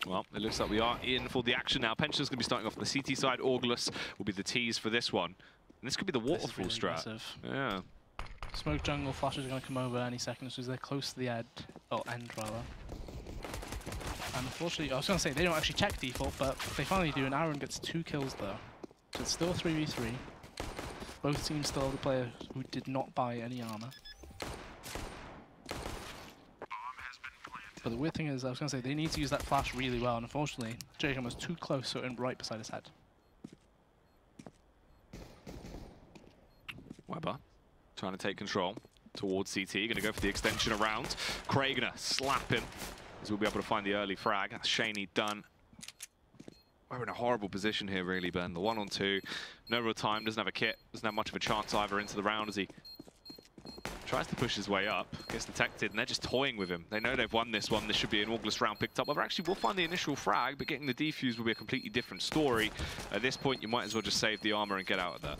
Well, it looks like we are in for the action now. Pension's going to be starting off on the CT side. Orgles will be the tease for this one. And this could be the waterfall really strat. Aggressive. Yeah. Smoke jungle flashes are going to come over any second, so they're close to the end, or end rather. And unfortunately, I was going to say they don't actually check default, but they finally do, and Aaron gets 2 kills though. So it's still 3v3. Both teams still have the player who did not buy any armor. But the weird thing is, I was going to say, they need to use that flash really well, and unfortunately, Jacob was too close, so it right beside his head. Weber trying to take control towards CT, going to go for the extension around. Craig gonna slap him, as we'll be able to find the early frag. That's Shaney done. We're in a horrible position here, really, Ben. The 1-on-2, no real time, doesn't have a kit, doesn't have much of a chance either into the round as he tries to push his way up, gets detected, and they're just toying with him. They know they've won this one. This should be an Orgles round picked up. Well, actually, we'll find the initial frag, but getting the defuse will be a completely different story. At this point, you might as well just save the armor and get out of there.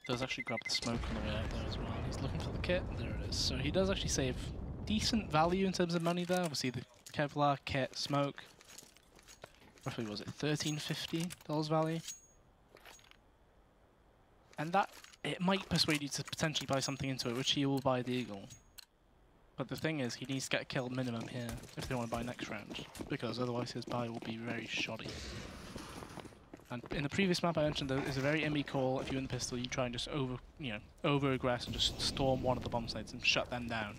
Does actually grab the smoke on the way out there as well. He's looking for the kit, there it is. So he does actually save decent value in terms of money there. Obviously, the Kevlar, kit, smoke. Roughly, was it $13.50 value? And that, it might persuade you to potentially buy something into it, which he will buy the Eagle. But the thing is, he needs to get a kill minimum here if they want to buy next round, because otherwise his buy will be very shoddy. And in the previous map I mentioned, there is a very ME call. If you're in the pistol, you try and just over-aggress and just storm one of the bomb sites and shut them down.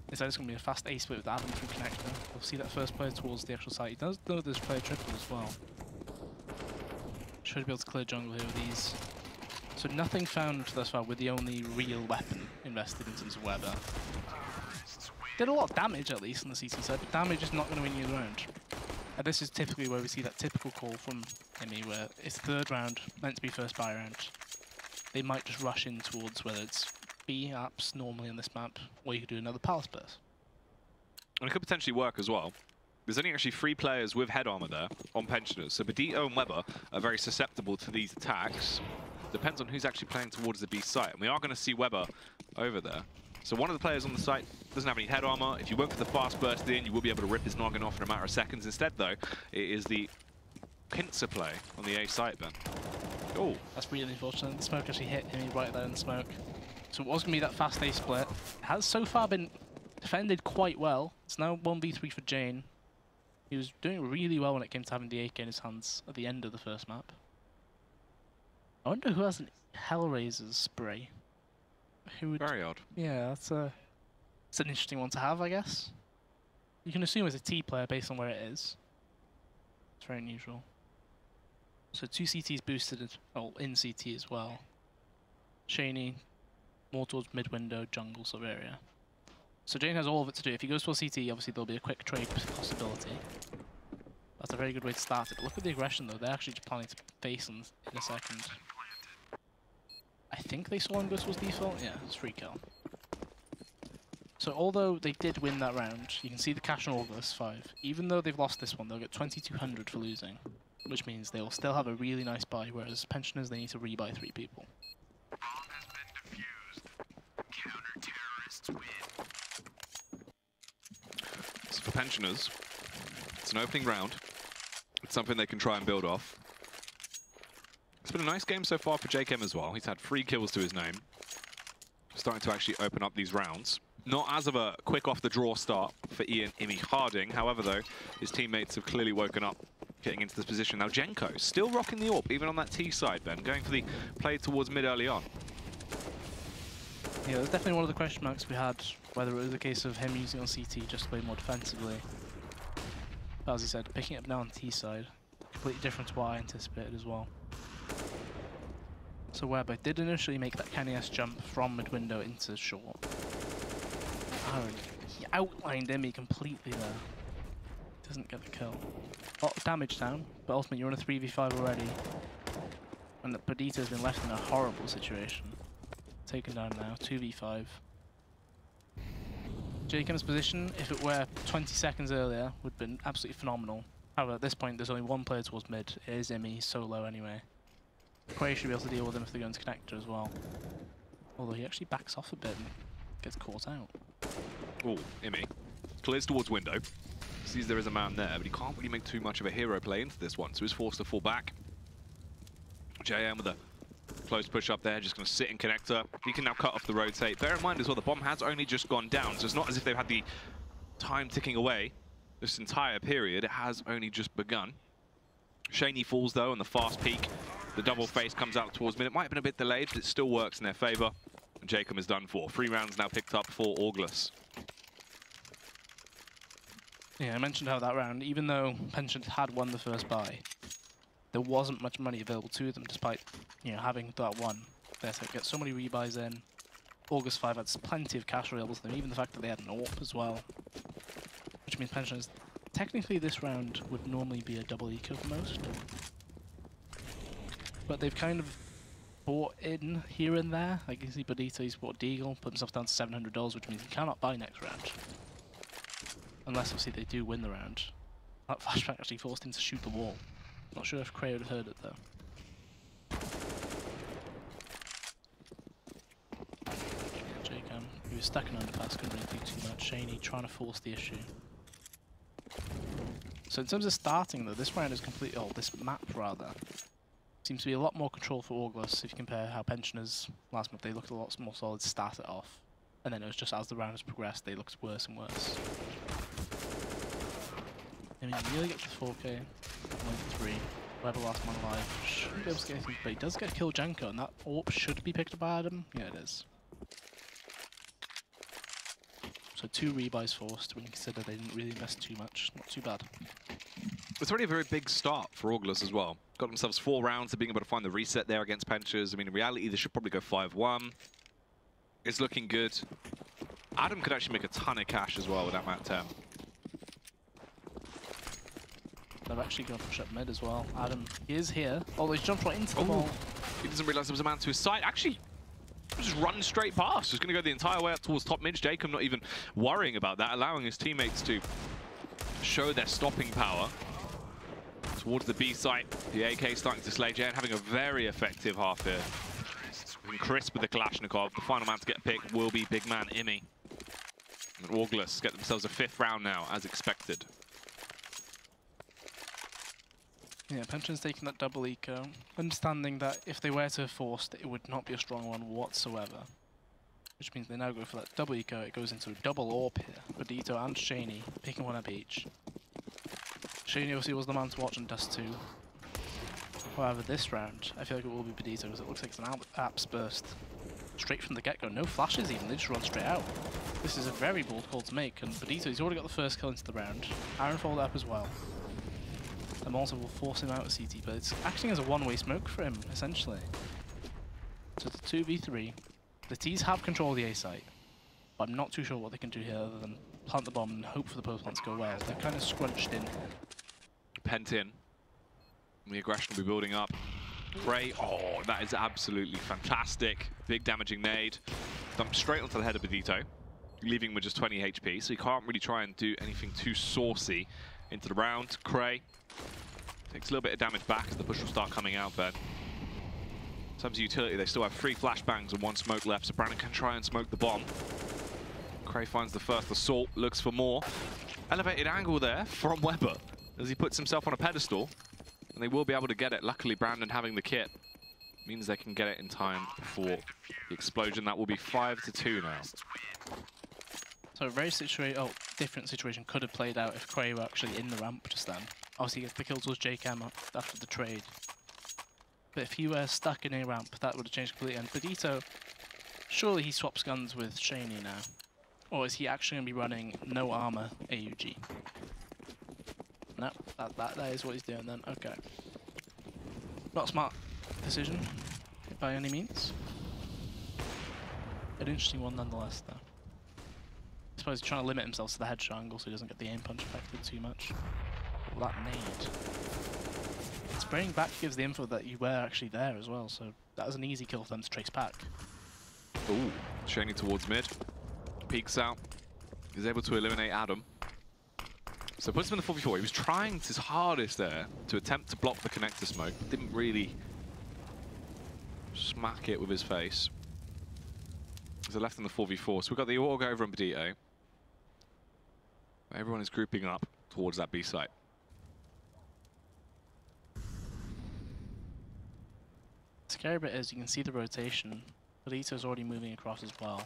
Instead, it's going to be a fast A split with Adam through connector. We'll see that first player towards the actual site. He does know there's player triple as well. Should be able to clear jungle here with these. So nothing found thus far with the only real weapon invested in terms of Weber. Did a lot of damage at least on the CT side, but damage is not going to win you the round. And this is typically where we see that typical call from ME where it's third round, meant to be first buy round. They might just rush in towards whether it's B apps normally on this map, or you could do another palace burst. And it could potentially work as well. There's only actually 3 players with head armor there on pensioners, so Badito and Weber are very susceptible to these attacks. Depends on who's actually playing towards the B site, and we are going to see Weber over there. So one of the players on the site doesn't have any head armor. If you went for the fast burst in, you will be able to rip his noggin off in a matter of seconds. Instead, though, it is the pincer play on the A site, Ben. Oh, that's really unfortunate. The smoke actually hit him right there in the smoke. So it was going to be that fast A split. It has so far been defended quite well. It's now 1v3 for Jane. He was doing really well when it came to having the AK in his hands at the end of the first map. I wonder who has an Hellraiser's spray. Who would... Very odd. Yeah, it's an interesting one to have, I guess. You can assume it's a T player based on where it is. It's very unusual. So 2 CTs boosted, in CT as well. Shaney, more towards mid-window, jungle sort of area. So Jane has all of it to do. If he goes for CT, obviously there'll be a quick trade possibility. That's a very good way to start it. But look at the aggression though, they're actually planning to face him in a second. I think they saw him go towards default. Yeah, it's free kill. So although they did win that round, you can see the cash on Orgles5. Even though they've lost this one, they'll get 2,200 for losing, which means they will still have a really nice buy, whereas pensioners, they need to rebuy 3 people. Bomb has been defused. Counter-terrorists win. So for pensioners, it's an opening round. It's something they can try and build off. It's been a nice game so far for JKM as well. He's had 3 kills to his name. Starting to actually open up these rounds. Not as of a quick off-the-draw start for Ian Imi Harding. However, though, his teammates have clearly woken up, getting into this position. Now, Jenko still rocking the AWP, even on that T side, Ben, going for the play towards mid early on. Yeah, that's definitely one of the question marks we had, whether it was a case of him using on CT just to play more defensively. But as he said, picking it up now on T side, completely different to what I anticipated as well. So Weber did initially make that Kenny-S jump from mid-window into short. Aaron, he outlined Emmy completely there. Doesn't get the kill. A lot of damage down, but ultimately you're in a 3v5 already. And that Perdito's been left in a horrible situation. Taken down now, 2v5. Jacob's position, if it were 20 seconds earlier, would have been absolutely phenomenal. However, at this point there's only 1 player towards mid. It is Emmy, solo anyway. Quay should be able to deal with him if they go into connector as well. Although he actually backs off a bit and gets caught out. Oh, Imi. clears towards window. Sees there is a man there, but he can't really make too much of a hero play into this one, so he's forced to fall back. JM with a close push up there, just going to sit in connector. He can now cut off the rotate. Bear in mind as well, the bomb has only just gone down, so it's not as if they've had the time ticking away this entire period. It has only just begun. Shaney falls though on the fast peak. The double face comes out towards mid. It might have been a bit delayed, but it still works in their favor. And Jacob is done for. 3 rounds now picked up for Orgles5. Yeah, I mentioned how that round, even though Pension had won the first buy, there wasn't much money available to them, despite having that one. They had to get so many rebuys in. Orgles5 had plenty of cash available to them, even the fact that they had an AWP as well. Which means Pensioners, technically this round would normally be a double eco for most. But they've kind of bought in here and there. Like you see Bodito, he's bought Deagle, put himself down to $700, which means he cannot buy next round. Unless obviously they do win the round. That flashback actually forced him to shoot the wall. Not sure if Cray would have heard it though. J-Cam, he was stuck in underpass, couldn't really do too much. Shaney trying to force the issue. So in terms of starting though, this round is completely, this map rather, seems to be a lot more control for Orgles if you compare how Pensioners last month, they looked a lot more solid to start it off. And then it was just as the round has progressed, they looked worse and worse. I mean, you really get to 4K, 1-3, Weber last man alive, shouldn't be able to get anything, but he does get kill Janko, and that AWP should be picked up by Adam. Yeah, it is. So 2 rebuys forced when you consider they didn't really invest too much. Not too bad. It's already a very big start for Orgles as well. Got themselves 4 rounds of being able to find the reset there against Penchers. I mean, in reality, they should probably go 5-1. It's looking good. Adam could actually make a ton of cash as well with that map 10. They've actually got to push up mid as well. Adam is here. Oh, he's jumped right into the wall. He doesn't realize there was a man to his side. Actually, just running straight past. Just going to go the entire way up towards top mid. Jacob not even worrying about that, allowing his teammates to show their stopping power. Towards the B site, the AK starting to slay Jay and having a very effective half here. And crisp with the Kalashnikov. The final man to get picked will be big man Imi. And Orgles get themselves a 5th round now, as expected. Yeah, Pension's taking that double eco, understanding that if they were to have forced, it would not be a strong one whatsoever. Which means they now go for that double eco, it goes into a double AWP here. Bodito and Shaney picking one up each. Shaney obviously was the man to watch in Dust 2. However, this round, I feel like it will be Bodito because it looks like it's an apps burst. Straight from the get-go, no flashes even, they just run straight out. This is a very bold call to make, and Bodito, he's already got the first kill into the round. Aaron followed up as well. And Malta will force him out of CT, but it's acting as a one-way smoke for him, essentially. So it's a 2v3. The T's have control of the A site, but I'm not too sure what they can do here other than plant the bomb and hope for the post plant to go well. They're kind of scrunched in. Pent in. The aggression will be building up. Gray, oh, that is absolutely fantastic. Big damaging nade. Dumped straight onto the head of Bodito, leaving him with just 20 HP, so he can't really try and do anything too saucy into the round. Cray takes a little bit of damage back as the push will start coming out then. In terms of utility, they still have 3 flashbangs and 1 smoke left, so Brandon can try and smoke the bomb. Cray finds the first assault, looks for more. Elevated angle there from Weber as he puts himself on a pedestal, and they will be able to get it. Luckily, Brandon having the kit means they can get it in time for the explosion. That will be 5-2 now. So a very different situation could have played out if Cray were actually in the ramp just then. Obviously, the kills was JCam after the trade. But if he were stuck in a ramp, that would have changed completely. And Bodito, surely he swaps guns with Shaney now. Or is he actually going to be running no armor AUG? No, that is what he's doing then. Okay. Not a smart decision by any means. An interesting one nonetheless, though. I suppose he's trying to limit himself to the headshot angle so he doesn't get the aim punch affected too much. That nade. Spraying back gives the info that you were actually there as well, so that was an easy kill for them to trace back. Ooh, Shaney towards mid. Peeks out. He's able to eliminate Adam. So puts him in the 4v4. He was trying his hardest there to attempt to block the connector smoke. Didn't really smack it with his face. He's left in the 4v4. So we've got the Org over on Bodito. Everyone is grouping up towards that B site. The scary bit is you can see the rotation. Polito's already moving across as well.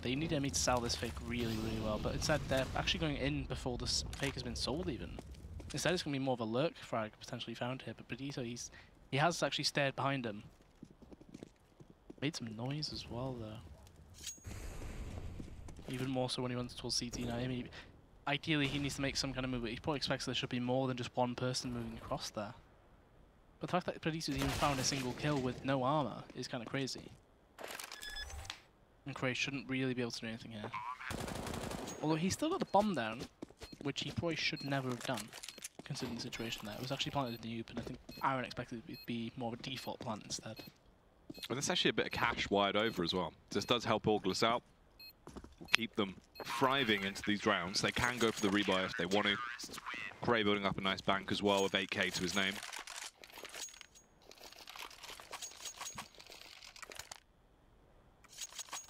They need Emmy to sell this fake really, really well, but instead they're actually going in before this fake has been sold even. Instead it's going to be more of a lurk frag potentially found here, but Polito, he has actually stared behind him. Made some noise as well though. Even more so when he runs towards CT now. I mean, ideally he needs to make some kind of move, but he probably expects there should be more than just one person moving across there. But the fact that Predito's even found a single kill with no armor is kind of crazy. And Cray shouldn't really be able to do anything here. Although he's still got the bomb down, which he probably should never have done, considering the situation there. It was actually planted in the Oop, and I think Aaron expected it to be more of a default plant instead. And there's actually a bit of cash wired over as well. This does help Orgles out. Will keep them thriving into these rounds. They can go for the rebuy if they want to. Cray building up a nice bank as well with 8k to his name.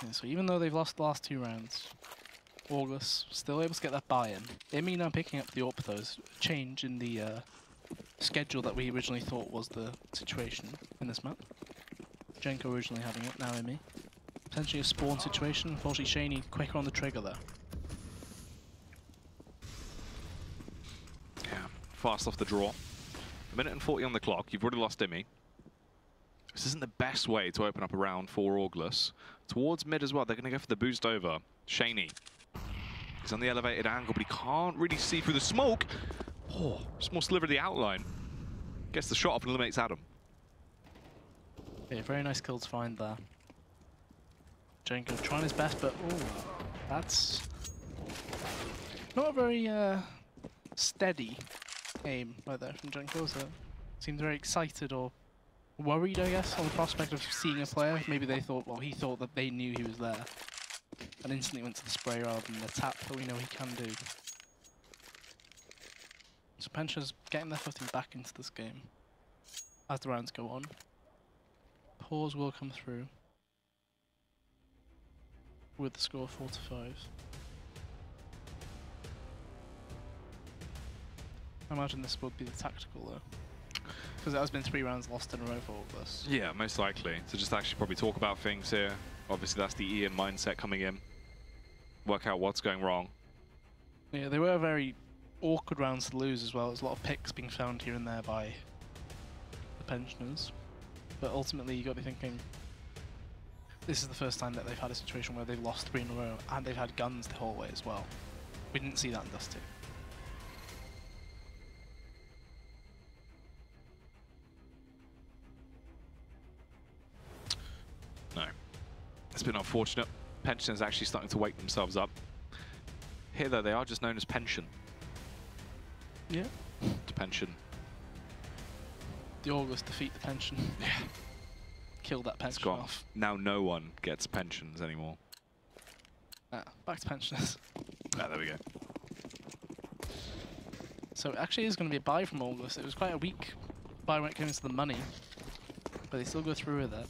Yeah, so even though they've lost the last 2 rounds, Orgles still able to get that buy-in. Imi now picking up the AWP though is a change in the schedule that we originally thought was the situation in this map. Jenko originally having it, now Imi. Potentially a spawn situation. Unfortunately, Shaney quicker on the trigger there. Yeah, fast off the draw. 1:40 on the clock. You've already lost Imi. This isn't the best way to open up a round for Orgles. Towards mid as well, they're going to go for the boost over. Shaney. He's on the elevated angle, but he can't really see through the smoke. Oh, small sliver of the outline. Gets the shot off and eliminates Adam. Yeah, very nice kill to find there. Jenko trying his best, but oh, that's not a very steady aim right there from Jenko. So seems very excited or worried, I guess, on the prospect of seeing a player. Maybe they thought, well, he thought that they knew he was there, and instantly went to the spray rather than the tap that we know he can do. So Pencha's getting their footing back into this game as the rounds go on. Pause will come through with the score 4-5. I imagine this would be the tactical though, because it has been 3 rounds lost in a row for all of us. Yeah, most likely. To just actually probably talk about things here. Obviously that's the Ian mindset coming in. Work out what's going wrong. Yeah, they were very awkward rounds to lose as well. There's a lot of picks being found here and there by the pensioners. But ultimately you got to be thinking, this is the first time that they've had a situation where they've lost 3 in a row, and they've had guns the whole way as well. We didn't see that in Dust 2. No. It's been unfortunate. Pensioners actually starting to wake themselves up. Here though, they are just known as Pension. Yeah. To Pension. The Orgles defeat the pension. Yeah. Kill that pension off. Now no one gets pensions anymore. Back to pensioners. Ah, there we go. So it actually is going to be a buy from Orgles. It was quite a weak buy when it came to the money, but they still go through with it.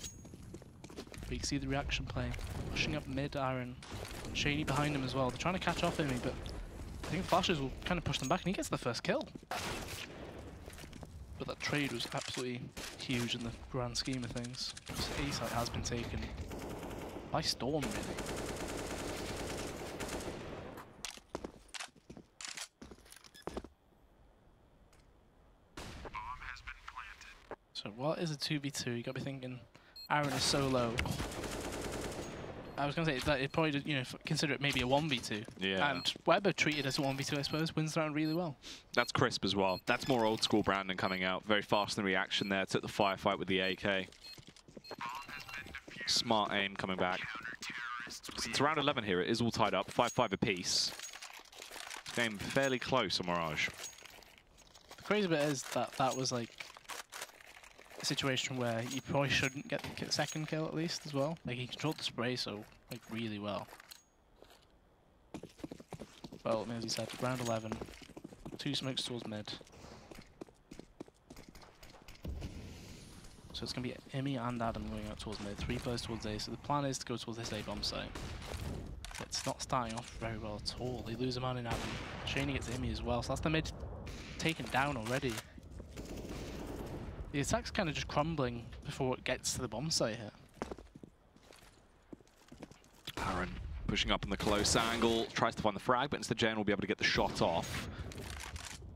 But you can see the reaction play. Pushing up mid, Aaron. Shaney behind him as well. They're trying to catch off Imi, but I think flashes will kind of push them back, and he gets the first kill. But that trade was absolutely huge in the grand scheme of things. This A site has been taken by storm, really. Bomb has been planted. So what is a 2v2? You got to be thinking, Aaron is so low. I was going to say that it probably, you know, consider it maybe a 1v2. Yeah. And Weber treated as a 1v2, I suppose, wins the round really well. That's crisp as well. That's more old school Brandon coming out. Very fast in the reaction there. Took the firefight with the AK. Smart aim coming back. It's round 11 here. It is all tied up. 5-5 apiece. Game fairly close on Mirage. The crazy bit is that that was like a situation where you probably shouldn't get the second kill at least as well. Like he controlled the spray so like really well. Well, as you said, round 11, 2 smokes towards mid. So it's going to be Imi and Adam going out towards mid, 3 players towards A. So the plan is to go towards this A bomb site. It's not starting off very well at all. They lose a man in Adam. Shaney gets Imi as well, so that's the mid taken down already. The attack's kind of just crumbling before it gets to the bomb site here. Aaron pushing up in the close angle, tries to find the frag, but instead Jane will be able to get the shot off.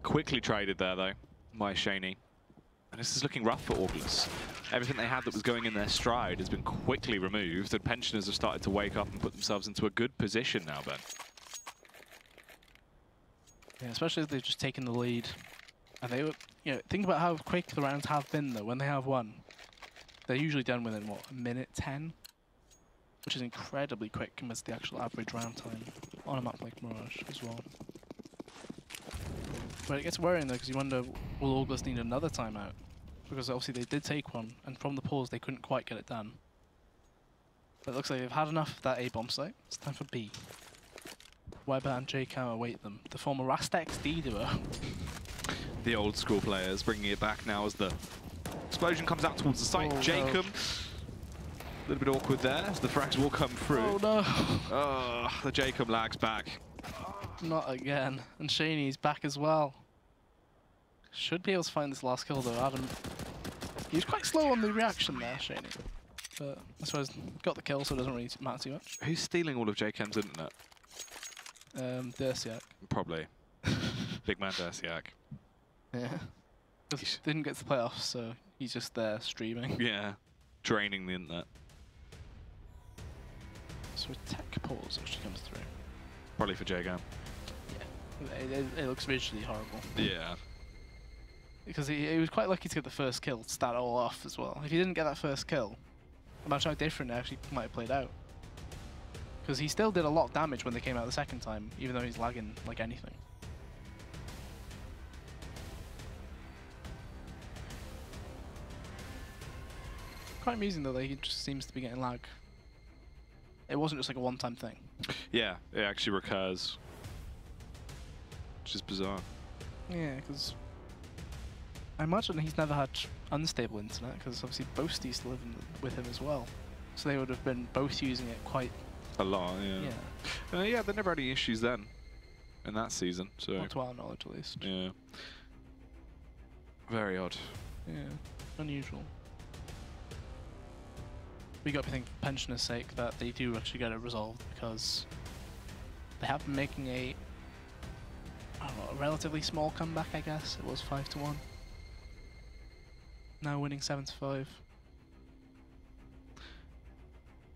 Quickly traded there though by Shaney. And this is looking rough for Orgles. Everything they had that was going in their stride has been quickly removed, and Pensioners have started to wake up and put themselves into a good position now, Ben. Yeah, especially as they've just taken the lead. And they were, you know, think about how quick the rounds have been though. When they have won, they're usually done within what, a minute 10? Which is incredibly quick compared to the actual average round time on a map like Mirage as well. But it gets worrying though, because you wonder, will Orgles need another timeout? Because obviously they did take one, and from the pause they couldn't quite get it done. But it looks like they've had enough of that A bomb site. It's time for B. Weber and JCam await them. The former Rastex D duo. The old school players bringing it back now as the explosion comes out towards the site. Oh, Jacob, a little bit awkward there as the frags will come through. Oh no! Oh, the Jacob lags back. Not again. And Shaney's back as well. Should be able to find this last kill though. Adam, he was quite slow on the reaction there, Shaney. But I suppose got the kill, so it doesn't really matter too much. Who's stealing all of JCam's internet? Dersiak. Probably. Big man Dersiak. Yeah. Just didn't get to the playoffs, so he's just there streaming. Yeah. Draining the internet. So a tech pause actually comes through. Probably for JCam. Yeah. It looks visually horrible. Yeah. Because he was quite lucky to get the first kill to start it all off as well. If he didn't get that first kill, imagine how different it actually might have played out. Because he still did a lot of damage when they came out the second time, even though he's lagging like anything. Quite amusing though that he just seems to be getting lag. It wasn't just like a one-time thing. Yeah, it actually recurs. Which is bizarre. Yeah, because I imagine he's never had unstable internet, because obviously Boast used to live with him as well. So they would have been both using it quite a lot, yeah. Yeah. Yeah, they never had any issues then in that season. So not to our knowledge, at least. yeah. Very odd. Yeah, unusual. We got to think for Pensioners' sake that they do actually get it resolved, because they have been making a, I don't know, a relatively small comeback, I guess. It was 5-1. Now winning 7-5.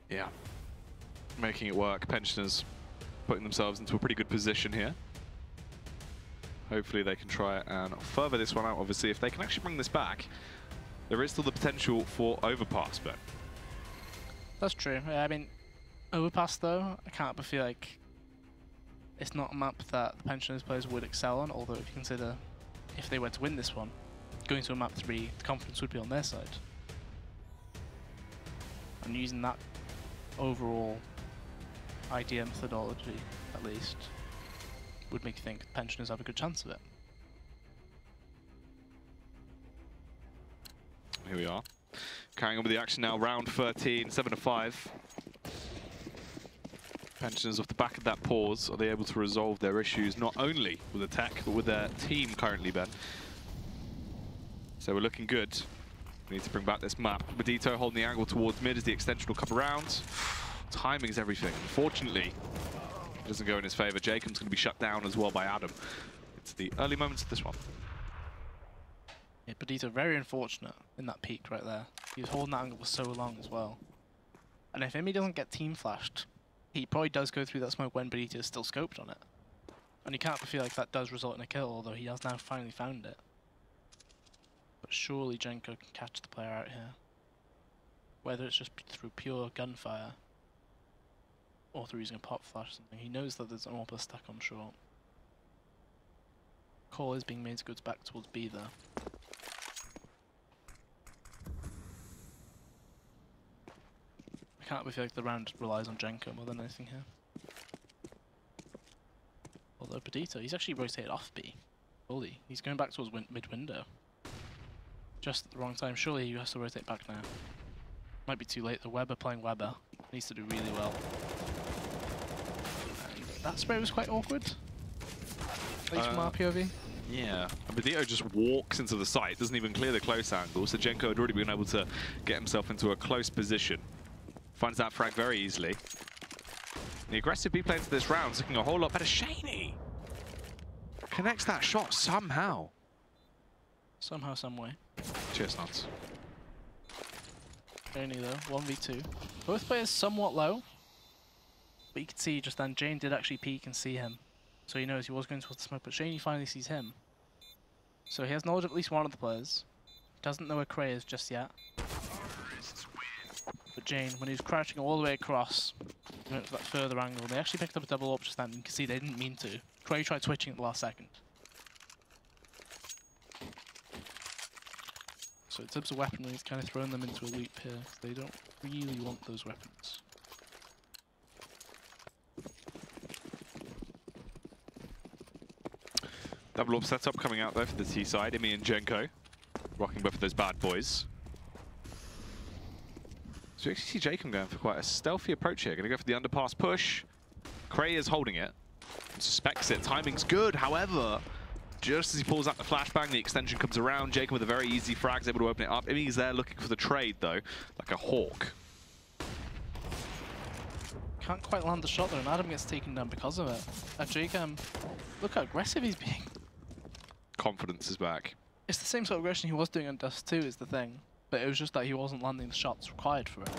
Yeah. Making it work. Pensioners putting themselves into a pretty good position here. Hopefully they can try and further this one out. Obviously, if they can actually bring this back, there is still the potential for overpass, but that's true. Yeah, I mean, overpass though, I can't but feel like it's not a map that the Pensioners players would excel on, although if you consider if they were to win this one, going to a map 3, the confidence would be on their side. And using that overall idea methodology, at least, would make you think Pensioners have a good chance of it. Here we are. Carrying on with the action now, round 13, 7-5. Pensioners off the back of that pause, are they able to resolve their issues not only with the tech, but with their team currently, Ben? So we're looking good. We need to bring back this map. Medito holding the angle towards mid as the extension will come around. Timing is everything. Unfortunately, it doesn't go in his favor. Jacob's going to be shut down as well by Adam. It's the early moments of this one. Yeah, Benito very unfortunate in that peak right there. He was holding that angle for so long as well. And if Imi doesn't get team flashed, he probably does go through that smoke when Benito is still scoped on it. And you can't but feel like that does result in a kill, although he has now finally found it. But surely Jenko can catch the player out here. Whether it's just through pure gunfire, or through using a pop flash or something. He knows that there's an AWP stuck on short. Call is being made to go back towards B there. I can't but feel like the round relies on Jenko more than anything here. Although Pedito, he's actually rotated off B. Fully. He's going back towards mid-window. Just at the wrong time. Surely he has to rotate back now. Might be too late. The Weber playing Weber needs to do really well. That spray was quite awkward. At least from our POV. Yeah, and Badito just walks into the site, doesn't even clear the close angle, so Jenko had already been able to get himself into a close position. Finds that frag very easily. The aggressive B play into this round is looking a whole lot better. Shaney connects that shot somehow. Somehow, some way. Cheers, nuts. Only though, 1v2. Both players somewhat low, but you can see just then Jane did actually peek and see him. So he knows he was going towards the smoke, but Shaney finally sees him. So he has knowledge of at least one of the players. Doesn't know where Cray is just yet. But Jane, when he was crouching all the way across, he went for that further angle. They actually picked up a double up just then. You can see they didn't mean to. Cray tried switching at the last second. So in terms of weaponry, he's kind of thrown them into a loop here. They don't really want those weapons. Double orb setup coming out there for the T side. Imi and Jenko rocking both of those bad boys. So we actually see Jacob going for quite a stealthy approach here. Going to go for the underpass push. Cray is holding it. Suspects it. Timing's good. However, just as he pulls out the flashbang, the extension comes around. Jacob with a very easy frag is able to open it up. Imi's there looking for the trade though, like a hawk. Can't quite land the shot though, and Adam gets taken down because of it. Jacob, look how aggressive he's being. Confidence is back. It's the same sort of aggression he was doing on Dust 2 is the thing, but it was just that he wasn't landing the shots required for it.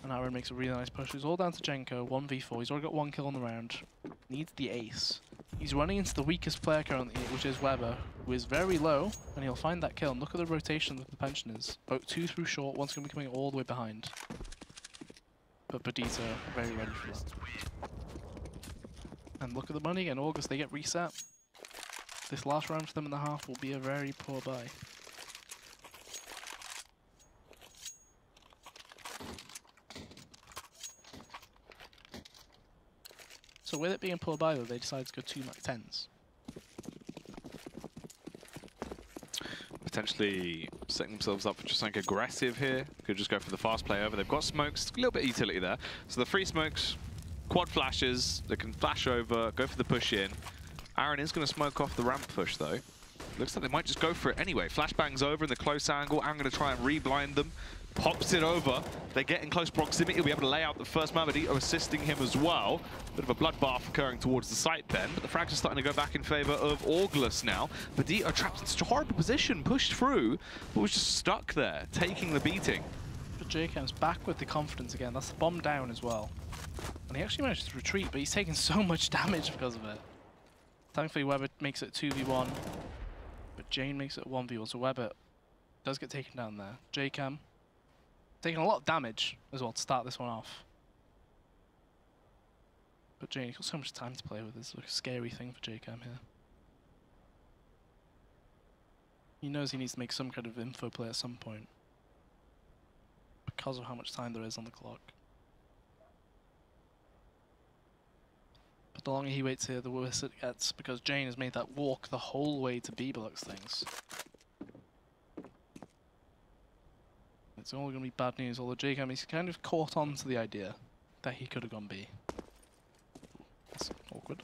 And Aaron makes a really nice push. He's all down to Jenko, 1v4. He's already got 1 kill on the round. Needs the ace. He's running into the weakest player currently, which is Weber, who is very low, and he'll find that kill. And look at the rotation that the pensioners. Both 2 through short, one's going to be coming all the way behind. But Badito very ready for that. And look at the money again. August, they get reset. This last round for them in the half will be a very poor buy. So with it being poor buy though, they decide to go 2 Mac 10s. Potentially setting themselves up for just something aggressive here. Could just go for the fast play over. They've got smokes, a little bit of utility there. So the free smokes, quad flashes, they can flash over, go for the push in. Aaron is going to smoke off the ramp push though. Looks like they might just go for it anyway. Flashbang's over in the close angle. Aaron going to try and re-blind them. Pops it over. They get in close proximity. He'll be able to lay out the first man. Badito assisting him as well. Bit of a bloodbath occurring towards the site then. But the frags are starting to go back in favor of Orgles now. Badito trapped in such a horrible position. Pushed through, but was just stuck there, taking the beating. But Jacob's back with the confidence again. That's the bomb down as well. And he actually managed to retreat, but he's taking so much damage because of it. Thankfully, Weber makes it 2v1, but Jane makes it 1v1, so Weber does get taken down there. J-Cam taking a lot of damage as well to start this one off. But Jane, he's got so much time to play with. It's like a scary thing for J-Cam here. He knows he needs to make some kind of info play at some point because of how much time there is on the clock. But the longer he waits here, the worse it gets, because Jane has made that walk the whole way to B blocks things. It's all going to be bad news, although Jacob is kind of caught on to the idea that he could have gone B. That's awkward.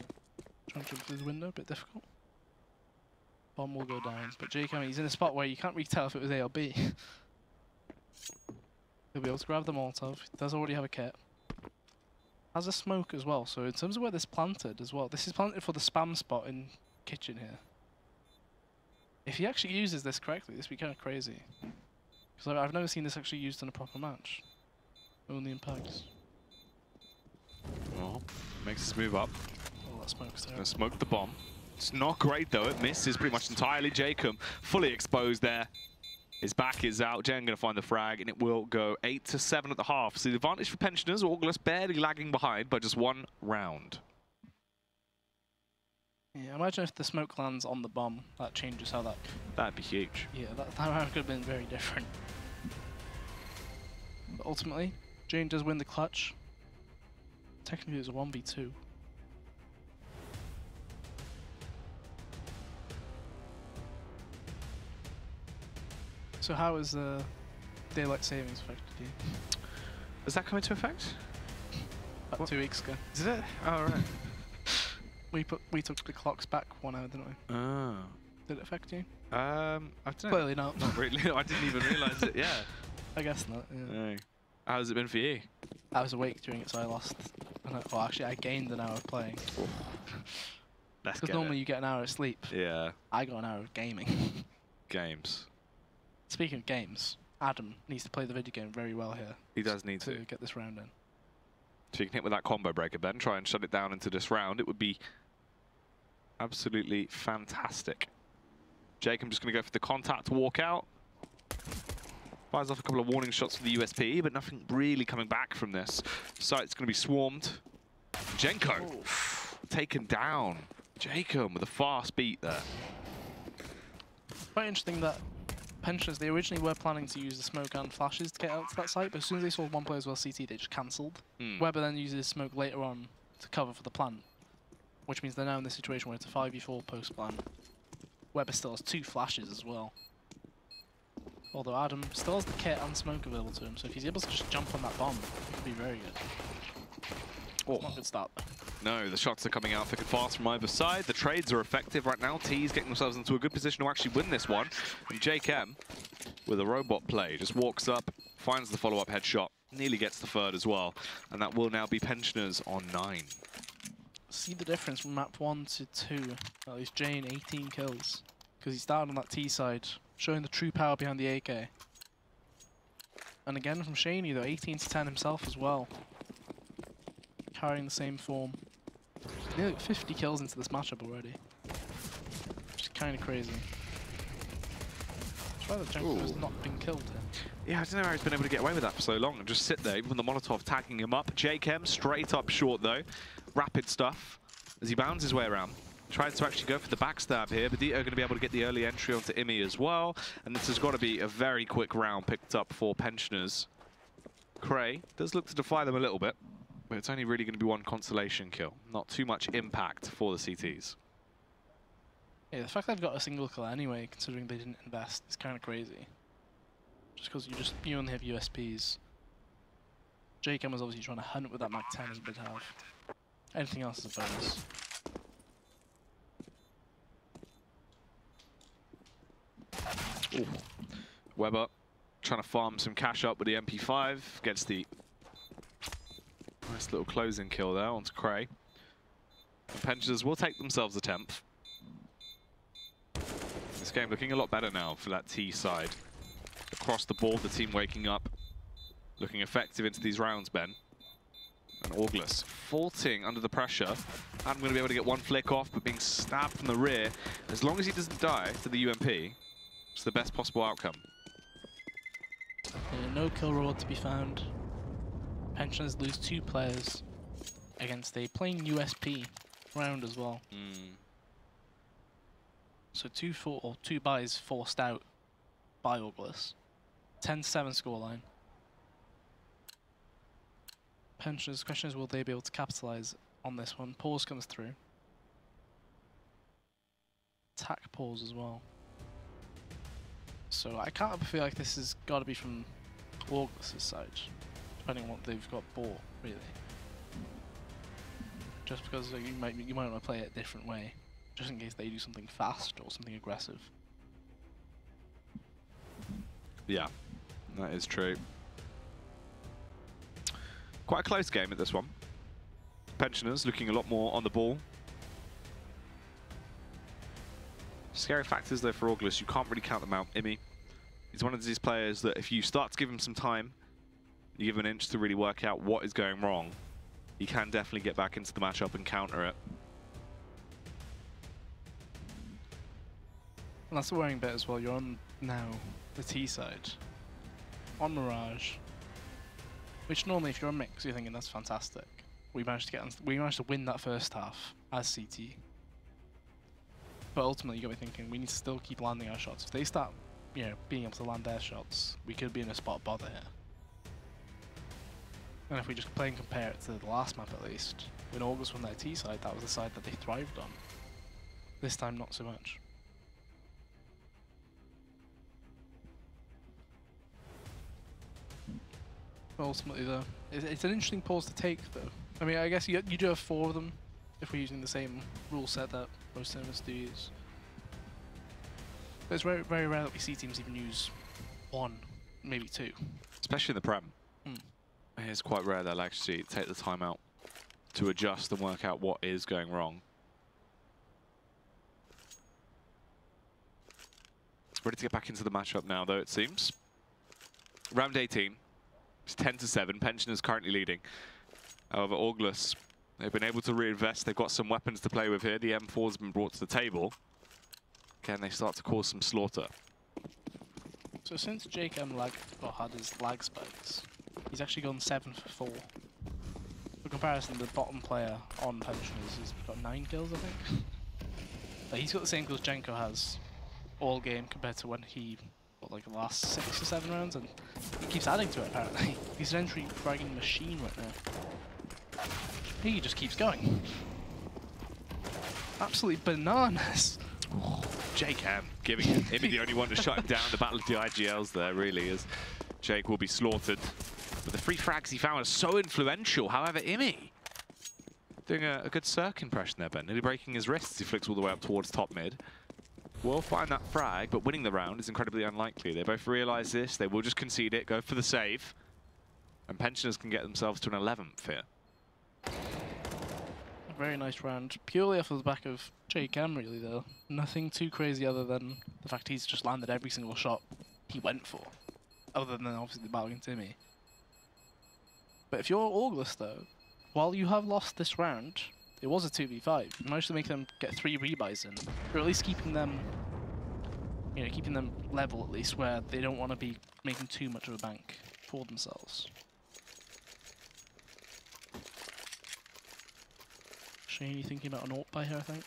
Trying to jump through the window, a bit difficult. Bomb will go down, but Jacob, he's in a spot where you can't really tell if it was A or B. He'll be able to grab the Molotov. He does already have a kit. Has a smoke as well, so in terms of where this planted as well, this is planted for the spam spot in kitchen here. If he actually uses this correctly, this would be kind of crazy. Because I've never seen this actually used in a proper match. Only in packs. Well, makes us move up. Oh, that smoke's there. Gonna smoke the bomb. It's not great though, it misses pretty much entirely. Jacob fully exposed there. His back is out. Jen going to find the frag, and it will go 8-7 at the half. So the advantage for pensioners, Orgles barely lagging behind by just 1 round. Yeah, imagine if the smoke lands on the bomb. That changes how that... That'd be huge. Yeah, that round could have been very different. But ultimately, Jane does win the clutch. Technically, it's a 1v2. So how is daylight savings affected you? Does that come into effect? About What? 2 weeks ago. Is it? Oh, right. We took the clocks back 1 hour, didn't we? Oh. Did it affect you? I don't know. Clearly not. Not really. I didn't even realise it, yeah. I guess not. Yeah. No. How's it been for you? I was awake during it, so I lost. Well, actually, I gained an hour of playing. Let's Because get normally it. you get an hour of sleep. Yeah. I got an hour of gaming. Games. Speaking of games, Adam needs to play the video game very well here. He does need to to. get this round in. So you can hit with that combo breaker, Ben. Try and shut it down into this round. It would be absolutely fantastic. Jake, I'm just going to go for the contact to walk out. Fires off a couple of warning shots for the USP, but nothing really coming back from this. Site's going to be swarmed. Jenko taken down. Jacob with a fast beat there. Quite interesting that Pensioners, they originally were planning to use the smoke and flashes to get out to that site, but as soon as they saw one player as well CT, they just cancelled. Weber then uses smoke later on to cover for the plant, which means they're now in this situation where it's a 5v4 post-plant. Weber still has 2 flashes as well. Although Adam still has the kit and smoke available to him, so if he's able to just jump on that bomb, it could be very good. Oh. Not a good start though. No, the shots are coming out thick and fast from either side. The trades are effective right now. T's getting themselves into a good position to actually win this one. And Jake M, with a robot play, just walks up, finds the follow-up headshot, nearly gets the third as well. And that will now be Pensioners on 9. See the difference from map 1 to 2. At least Jane, 18 kills. Because he started on that T side, showing the true power behind the AK. And again from Shaney though, 18 to 10 himself as well. Carrying the same form. Nearly 50 kills into this matchup already. Which is kind of crazy. It's rather Jenko has not been killed here. Yeah, I don't know how he's been able to get away with that for so long and just sit there, even the Molotov tagging him up. Jake M straight up short though. Rapid stuff as he bounds his way around. Tries to actually go for the backstab here, but Dito are going to be able to get the early entry onto Imi as well. And this has got to be a very quick round picked up for Pensioners. Cray does look to defy them a little bit, but it's only really going to be one consolation kill. Not too much impact for the CTs. Yeah, the fact they've got a single kill anyway, considering they didn't invest, is kind of crazy. Just because you only have USPs. JCam was obviously trying to hunt with that Mac 10 as a bit have. Anything else is a bonus. Ooh. Weber trying to farm some cash up with the MP5. Gets the nice little closing kill there onto Cray. And Pensioners will take themselves a 10th. This game looking a lot better now for that T side. Across the board, the team waking up, looking effective into these rounds, Ben. And Orgles faulting under the pressure. I'm going to be able to get one flick off, but being stabbed from the rear. As long as he doesn't die to the UMP, it's the best possible outcome. Yeah, no kill reward to be found. Pensioners lose 2 players against a plain USP round as well. So 2 buys forced out by Orgles. 10-7 scoreline. Pensioners, question is, will they be able to capitalize on this one? Pause comes through. Attack pause as well. So I can't feel like this has got to be from Orgles' side, depending on what they've got bought, really. Just because like, you might want to play it a different way, just in case they do something fast or something aggressive. Yeah, that is true. Quite a close game at this one. Pensioners looking a lot more on the ball. Scary factors though for Orgles, you can't really count them out. Imi, he's one of these players that if you start to give him some time, you give him an inch to really work out what is going wrong, he can definitely get back into the matchup and counter it. And that's the worrying bit as well. You're on now the T side, on Mirage, which normally if you're a mix, you're thinking that's fantastic. We managed to win that first half as CT. But ultimately, you got to be thinking we need to still keep landing our shots. If they start, being able to land their shots, we could be in a spot of bother here. And if we just play and compare it to the last map at least, when Orgles won their T side, that was the side that they thrived on. This time, not so much. But ultimately, though, it's an interesting pause to take, though, I mean, I guess you do have 4 of them if we're using the same rule set that most tournaments do use. But it's very, very rare that we see teams even use 1, maybe 2. Especially in the Prem. It's quite rare they'll actually take the time out to adjust and work out what is going wrong. Ready to get back into the matchup now, though, it seems. Round 18. It's 10-7. Pensioners currently leading. However, Orgles, they've been able to reinvest. They've got some weapons to play with here. The M4's been brought to the table. Can they start to cause some slaughter? So since Jake had his lag spikes, he's actually gone 7 for 4. For comparison, the bottom player on Pensioners has got 9 kills, I think. But he's got the same kills Jenko has all game compared to when he got like the last 6 or 7 rounds, and he keeps adding to it apparently. He's an entry fragging machine right now. He just keeps going. Absolutely bananas. Jake giving him the only one to shut him down. The battle of the IGLs there really is. Jake will be slaughtered. But the 3 frags he found are so influential. However, Imi doing a good Cirque impression there, Ben. Nearly breaking his wrist as he flicks all the way up towards top mid. Will find that frag, but winning the round is incredibly unlikely. They both realise this. They will just concede it, go for the save. And Pensioners can get themselves to an 11th here. A very nice round. Purely off of the back of JCam, really, though. Nothing too crazy other than the fact he's just landed every single shot he went for. Other than, obviously, the battle against Timmy. But if you're Orgles, though, while you have lost this round, it was a 2v5. You managed to make them get 3 rebuys in. Or at least keeping them, you know, keeping them level at least, where they don't want to be making too much of a bank for themselves. Shane, you thinking about an AWP buy here, I think?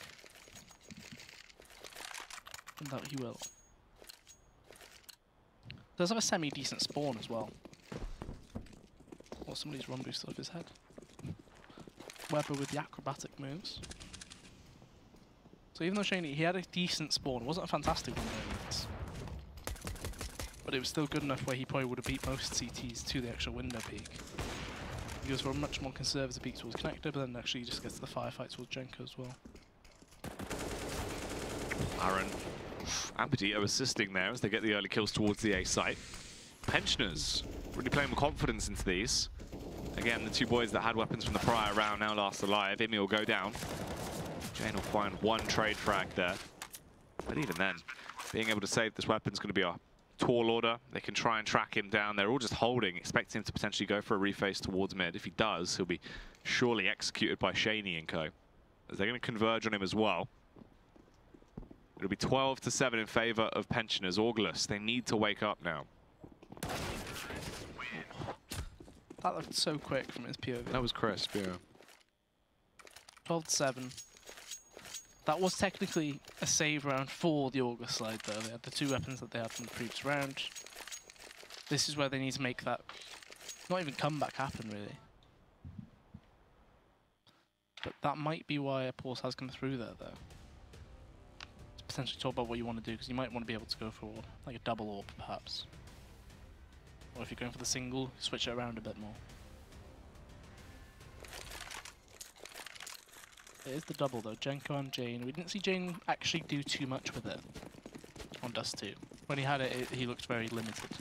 And that he will. Does have a semi-decent spawn as well. Or somebody's run boosted off his head. Weber with the acrobatic moves. So even though Shaney, he had a decent spawn, it wasn't a fantastic one by any means. But it was still good enough where he probably would have beat most CTs to the actual window peak. He goes for a much more conservative peek towards Connector, but then actually just gets to the firefight towards Jenko as well. Aaron and Petito assisting there as they get the early kills towards the A site. Pensioners really playing with confidence into these. Again, the 2 boys that had weapons from the prior round now last alive. Imi will go down. Jane will find 1 trade frag there. But even then, being able to save this weapon's going to be a tall order. They can try and track him down. They're all just holding, expecting him to potentially go for a reface towards mid. If he does, he'll be surely executed by Shaney and co. As they're going to converge on him as well. It'll be 12-7 in favour of Pensioners. Orgles, they need to wake up now. That looked so quick from his POV. That was crisp, yeah. 12-7. That was technically a save round for the Orgles side, though. They had the 2 weapons that they had from the previous round. This is where they need to make that, not even comeback happen, really. But that might be why a pause has come through there, though. To potentially talk about what you want to do, because you might want to be able to go for like a double AWP, perhaps. Or if you're going for the single, switch it around a bit more. It is the double though, Jenko and Jane. We didn't see Jane actually do too much with it on Dust 2. When he had it, he looked very limited.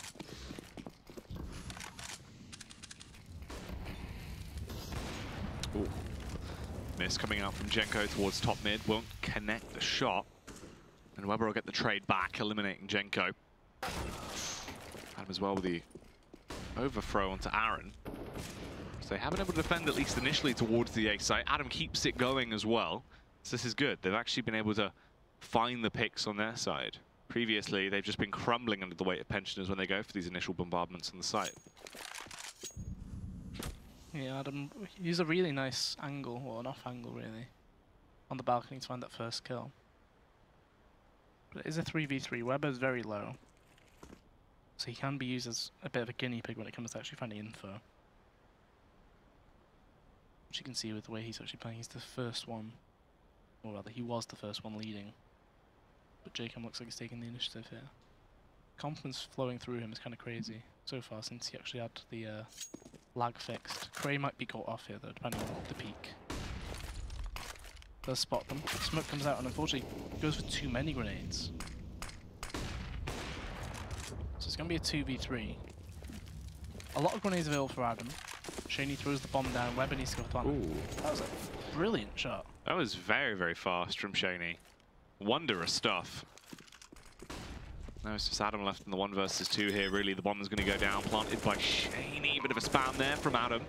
Ooh. Miss coming out from Jenko towards top mid, won't connect the shot. And Weber will get the trade back, eliminating Jenko. Adam as well with the overthrow onto Aaron. So they haven't been able to defend, at least initially, towards the A site. Adam keeps it going as well. So this is good. They've actually been able to find the picks on their side. Previously, they've just been crumbling under the weight of Pensioners when they go for these initial bombardments on the site. Yeah, Adam, he's a really nice angle, or an off angle really, on the balcony to find that first kill. But it is a 3v3. Weber's very low. So he can be used as a bit of a guinea pig when it comes to actually finding info. Which you can see with the way he's actually playing. He's the first one, or rather he was the first one leading. But Jacob looks like he's taking the initiative here. Confidence flowing through him is kind of crazy so far since he actually had the lag fixed. Cray might be caught off here though, depending on the peak. Does spot them. Smoke comes out and unfortunately goes for too many grenades. So it's going to be a 2v3. A lot of grenades available for Adam. Shaney throws the bomb down, Webber needs to go for plant. Ooh. That was a brilliant shot. That was very, very fast from Shaney. Wondrous stuff. Now it's just Adam left in the 1 versus 2 here, really. The bomb is going to go down, planted by Shaney. Bit of a spam there from Adam.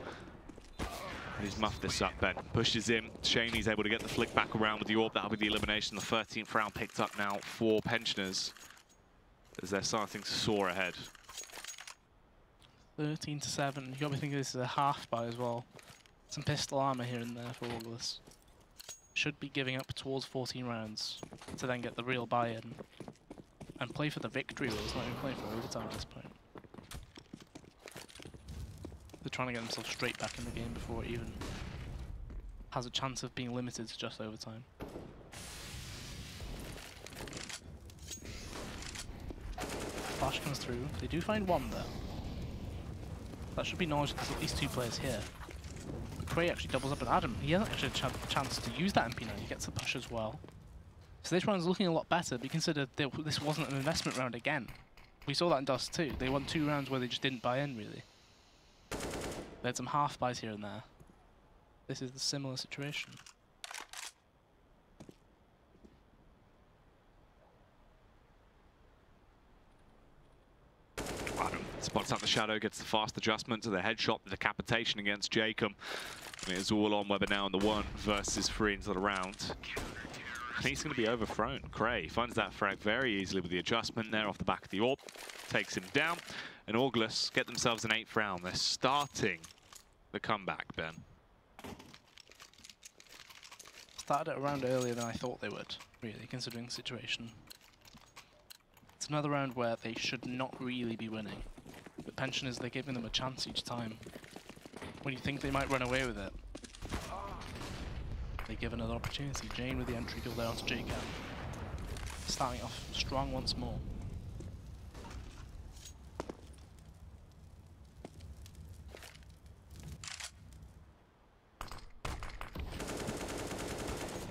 He's muffed this up, Ben. Pushes in. Shaney's able to get the flick back around with the AWP. That'll be the elimination. The 13th round picked up now for Pensioners, as they're starting to soar ahead. 13-7. You got me thinking this is a half buy as well. Some pistol armor here and there for Orgles. Should be giving up towards 14 rounds to then get the real buy-in and play for the victory. It's not even playing for overtime at this point. They're trying to get themselves straight back in the game before it even has a chance of being limited to just overtime. Flash comes through. They do find one though. That should be knowledge because at least 2 players here. But Cray actually doubles up on Adam. He hasn't actually had a chance to use that MP9. He gets the push as well. So this round's looking a lot better, but consider this wasn't an investment round again. We saw that in Dust too. They won 2 rounds where they just didn't buy in really. They had some half buys here and there. This is the similar situation. Adam spots out the shadow, gets the fast adjustment to the headshot, the decapitation against Jacob. And it's all on Webber now in the 1 versus 3 into the round. And he's going to be overthrown. Cray finds that frag very easily with the adjustment there off the back of the AWP. Takes him down. And Orgles get themselves an 8th round. They're starting the comeback, Ben. Started it a round earlier than I thought they would, really, considering the situation. It's another round where they should not really be winning. But Pensioners, they're giving them a chance each time. When you think they might run away with it, they give another opportunity. Jane with the entry kill there onto Jacob. Starting off strong once more.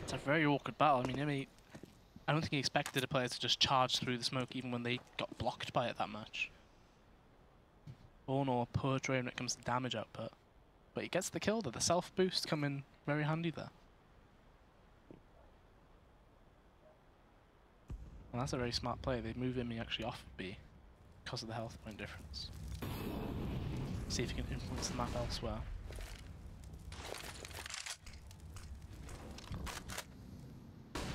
It's a very awkward battle. I mean, I don't think he expected a player to just charge through the smoke even when they got blocked by it that much. Born or poor trade when it comes to damage output. But he gets the kill there. The self-boost come in very handy there. And that's a very smart play. They move him actually off B because of the health point difference. See if he can influence the map elsewhere.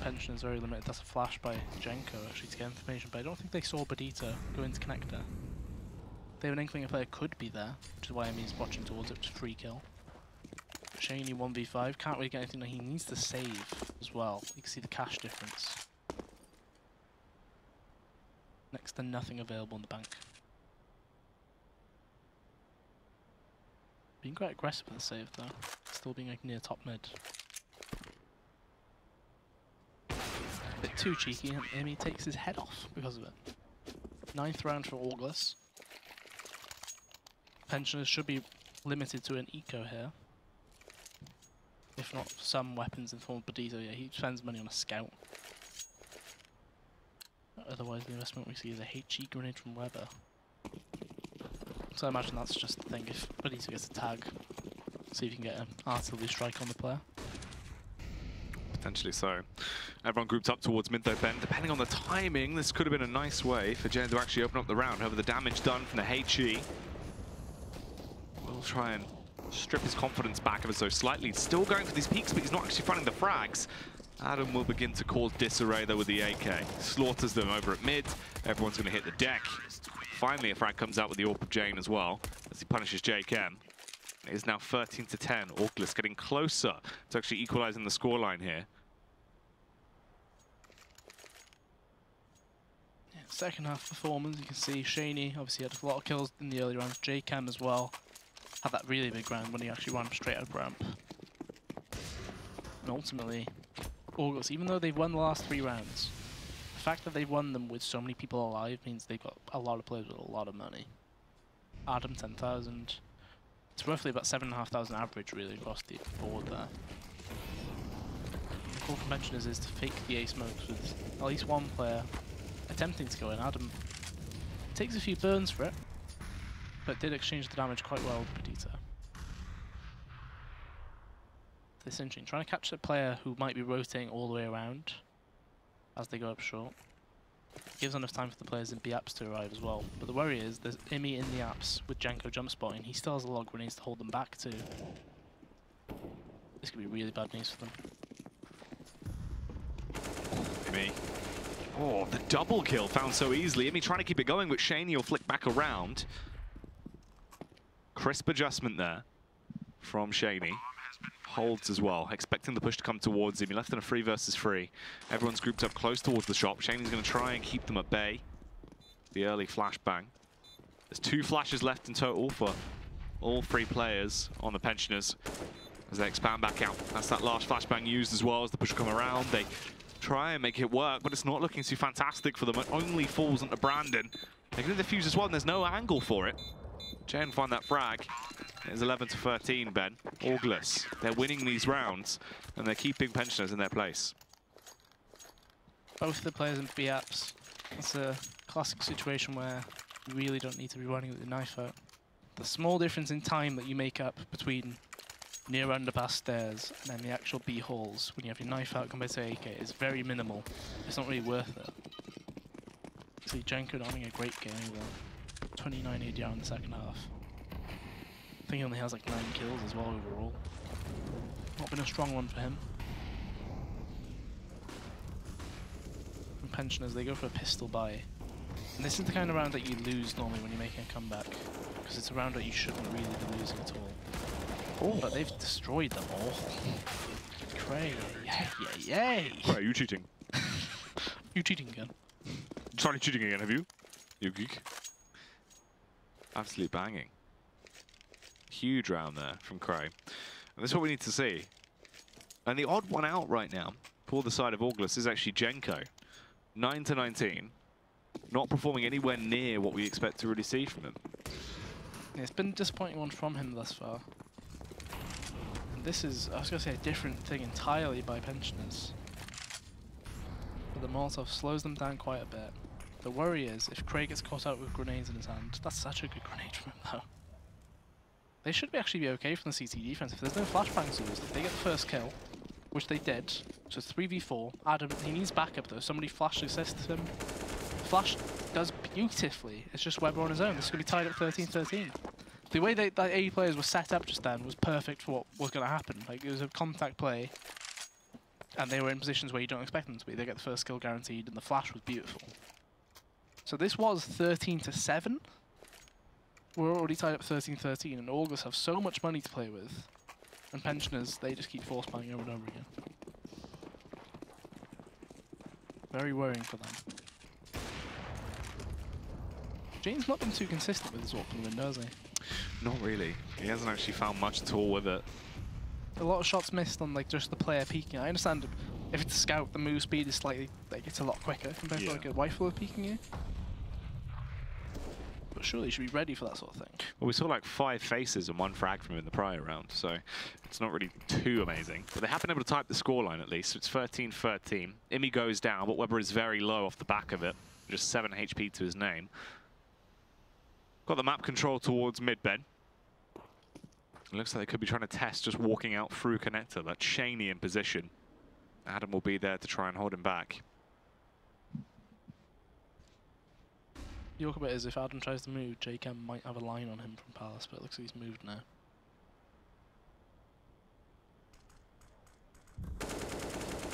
Pension is very limited. That's a flash by Jenko actually to get information, but I don't think they saw Badita go into connector. They have an inkling a player could be there, which is why Emmy's watching towards it, which is free kill. Shaney 1v5, can't really get anything. He needs to save as well. You can see the cash difference. Next to nothing available in the bank. Being quite aggressive with the save though. Still being like near top mid. A bit too cheeky and Emmy takes his head off because of it. 9th round for Orgles. Pensioners should be limited to an eco here. If not some weapons in the form of Badito, yeah, he spends money on a scout. Otherwise the investment we see is a HE grenade from Webber. So I imagine that's just the thing, if Badito gets a tag, see if you can get an artillery strike on the player. Potentially so. Everyone grouped up towards mid though, Ben. Depending on the timing, this could have been a nice way for Jen to actually open up the round. However, the damage done from the HE will try and strip his confidence back ever so slightly. He's still going for these peaks, but he's not actually finding the frags. Adam will begin to cause disarray though with the AK. Slaughters them over at mid. Everyone's going to hit the deck. Finally, a frag comes out with the AWP of Jane as well, as he punishes JKM. It is now 13-10. Orgles getting closer to actually equalizing the scoreline here. Yeah, second half performance, you can see Shaney obviously had a lot of kills in the early rounds. JKM as well had that really big round when he actually ran straight up ramp. And ultimately, Orgles, even though they've won the last 3 rounds, the fact that they've won them with so many people alive means they've got a lot of players with a lot of money. Adam 10,000, It's roughly about 7,500 average really across the board there. The core convention is to fake the A smokes with at least one player attempting to go in. Adam takes a few burns for it, but did exchange the damage quite well with Perdita. This interesting, trying to catch a player who might be rotating all the way around as they go up short. Gives enough time for the players in B apps to arrive as well. But the worry is there's Imi in the apps with Janko jump spotting. He still has a log where he needs to hold them back too. This could be really bad news for them. Imi. Oh, the double kill found so easily. Imi trying to keep it going, but Shaney will flick back around. Crisp adjustment there from Shaney. Holds as well, expecting the push to come towards him. He left in a 3 versus 3. Everyone's grouped up close towards the shop. Shaney's going to try and keep them at bay. The early flashbang. There's 2 flashes left in total for all 3 players on the Pensioners as they expand back out. That's that last flashbang used as well as the push come around. They try and make it work, but it's not looking too fantastic for them. It only falls onto Brandon. They're going to defuse as well, and there's no angle for it. Jen find that frag. It's 11 to 13, Ben. Orgles. They're winning these rounds, and they're keeping Pensioners in their place. Both the players in B apps. It's a classic situation where you really don't need to be running with the knife out. The small difference in time that you make up between near underpass stairs and then the actual B halls when you have your knife out compared to AK is very minimal. It's not really worth it. See, Janko having a great game though. 29 ADR in the second half. I think he only has like 9 kills as well overall. Not been a strong one for him. And Pensioners, they go for a pistol buy. And this is the kind of round that you lose normally when you're making a comeback. Because it's a round that you shouldn't really be losing at all. Oh. But they've destroyed them all. Cray, yay! Why are you cheating? You cheating again? Sorry, cheating again, have you? You geek. Absolutely banging. Huge round there from Cray. And this is what we need to see. And the odd one out right now, for the side of Orgles, is actually Jenko. 9 to 19. Not performing anywhere near what we expect to really see from him. Yeah, it's been a disappointing one from him thus far. And this is, I was going to say, a different thing entirely by Pensioners. But the Molotov slows them down quite a bit. The worry is, if Craig gets caught out with grenades in his hand, that's such a good grenade from him though. They should actually be okay from the CT defense. If there's no flashbangs used, if they get the first kill, which they did, so it's 3v4. Adam, he needs backup though. Somebody flash assists him. Flash does beautifully. It's just Weber on his own. This is going to be tied up 13-13. The way that A players were set up just then was perfect for what was going to happen. Like, it was a contact play, and they were in positions where you don't expect them to be. They get the first kill guaranteed, and the flash was beautiful. So this was 13-7. We're already tied up 13-13, and Orgles have so much money to play with. And Pensioners, they just keep force buying over and over again. Very worrying for them. Jane's not been too consistent with his opening window, has he? Not really. He hasn't actually found much at all with it. A lot of shots missed on like just the player peeking. I understand if it's a scout, the move speed is slightly, like, it's a lot quicker compared to like a rifler peeking you. But surely you should be ready for that sort of thing. Well, we saw like 5 faces and 1 frag from him in the prior round, so it's not really too amazing. But they have been able to type the scoreline at least, so it's 13-13. Imi goes down, but Weber is very low off the back of it. Just 7 HP to his name. Got the map control towards mid-bed. It looks like they could be trying to test just walking out through connector. That's Shaney in position. Adam will be there to try and hold him back. The awkward bit is if Adam tries to move, JCam might have a line on him from Palace, but it looks like he's moved now.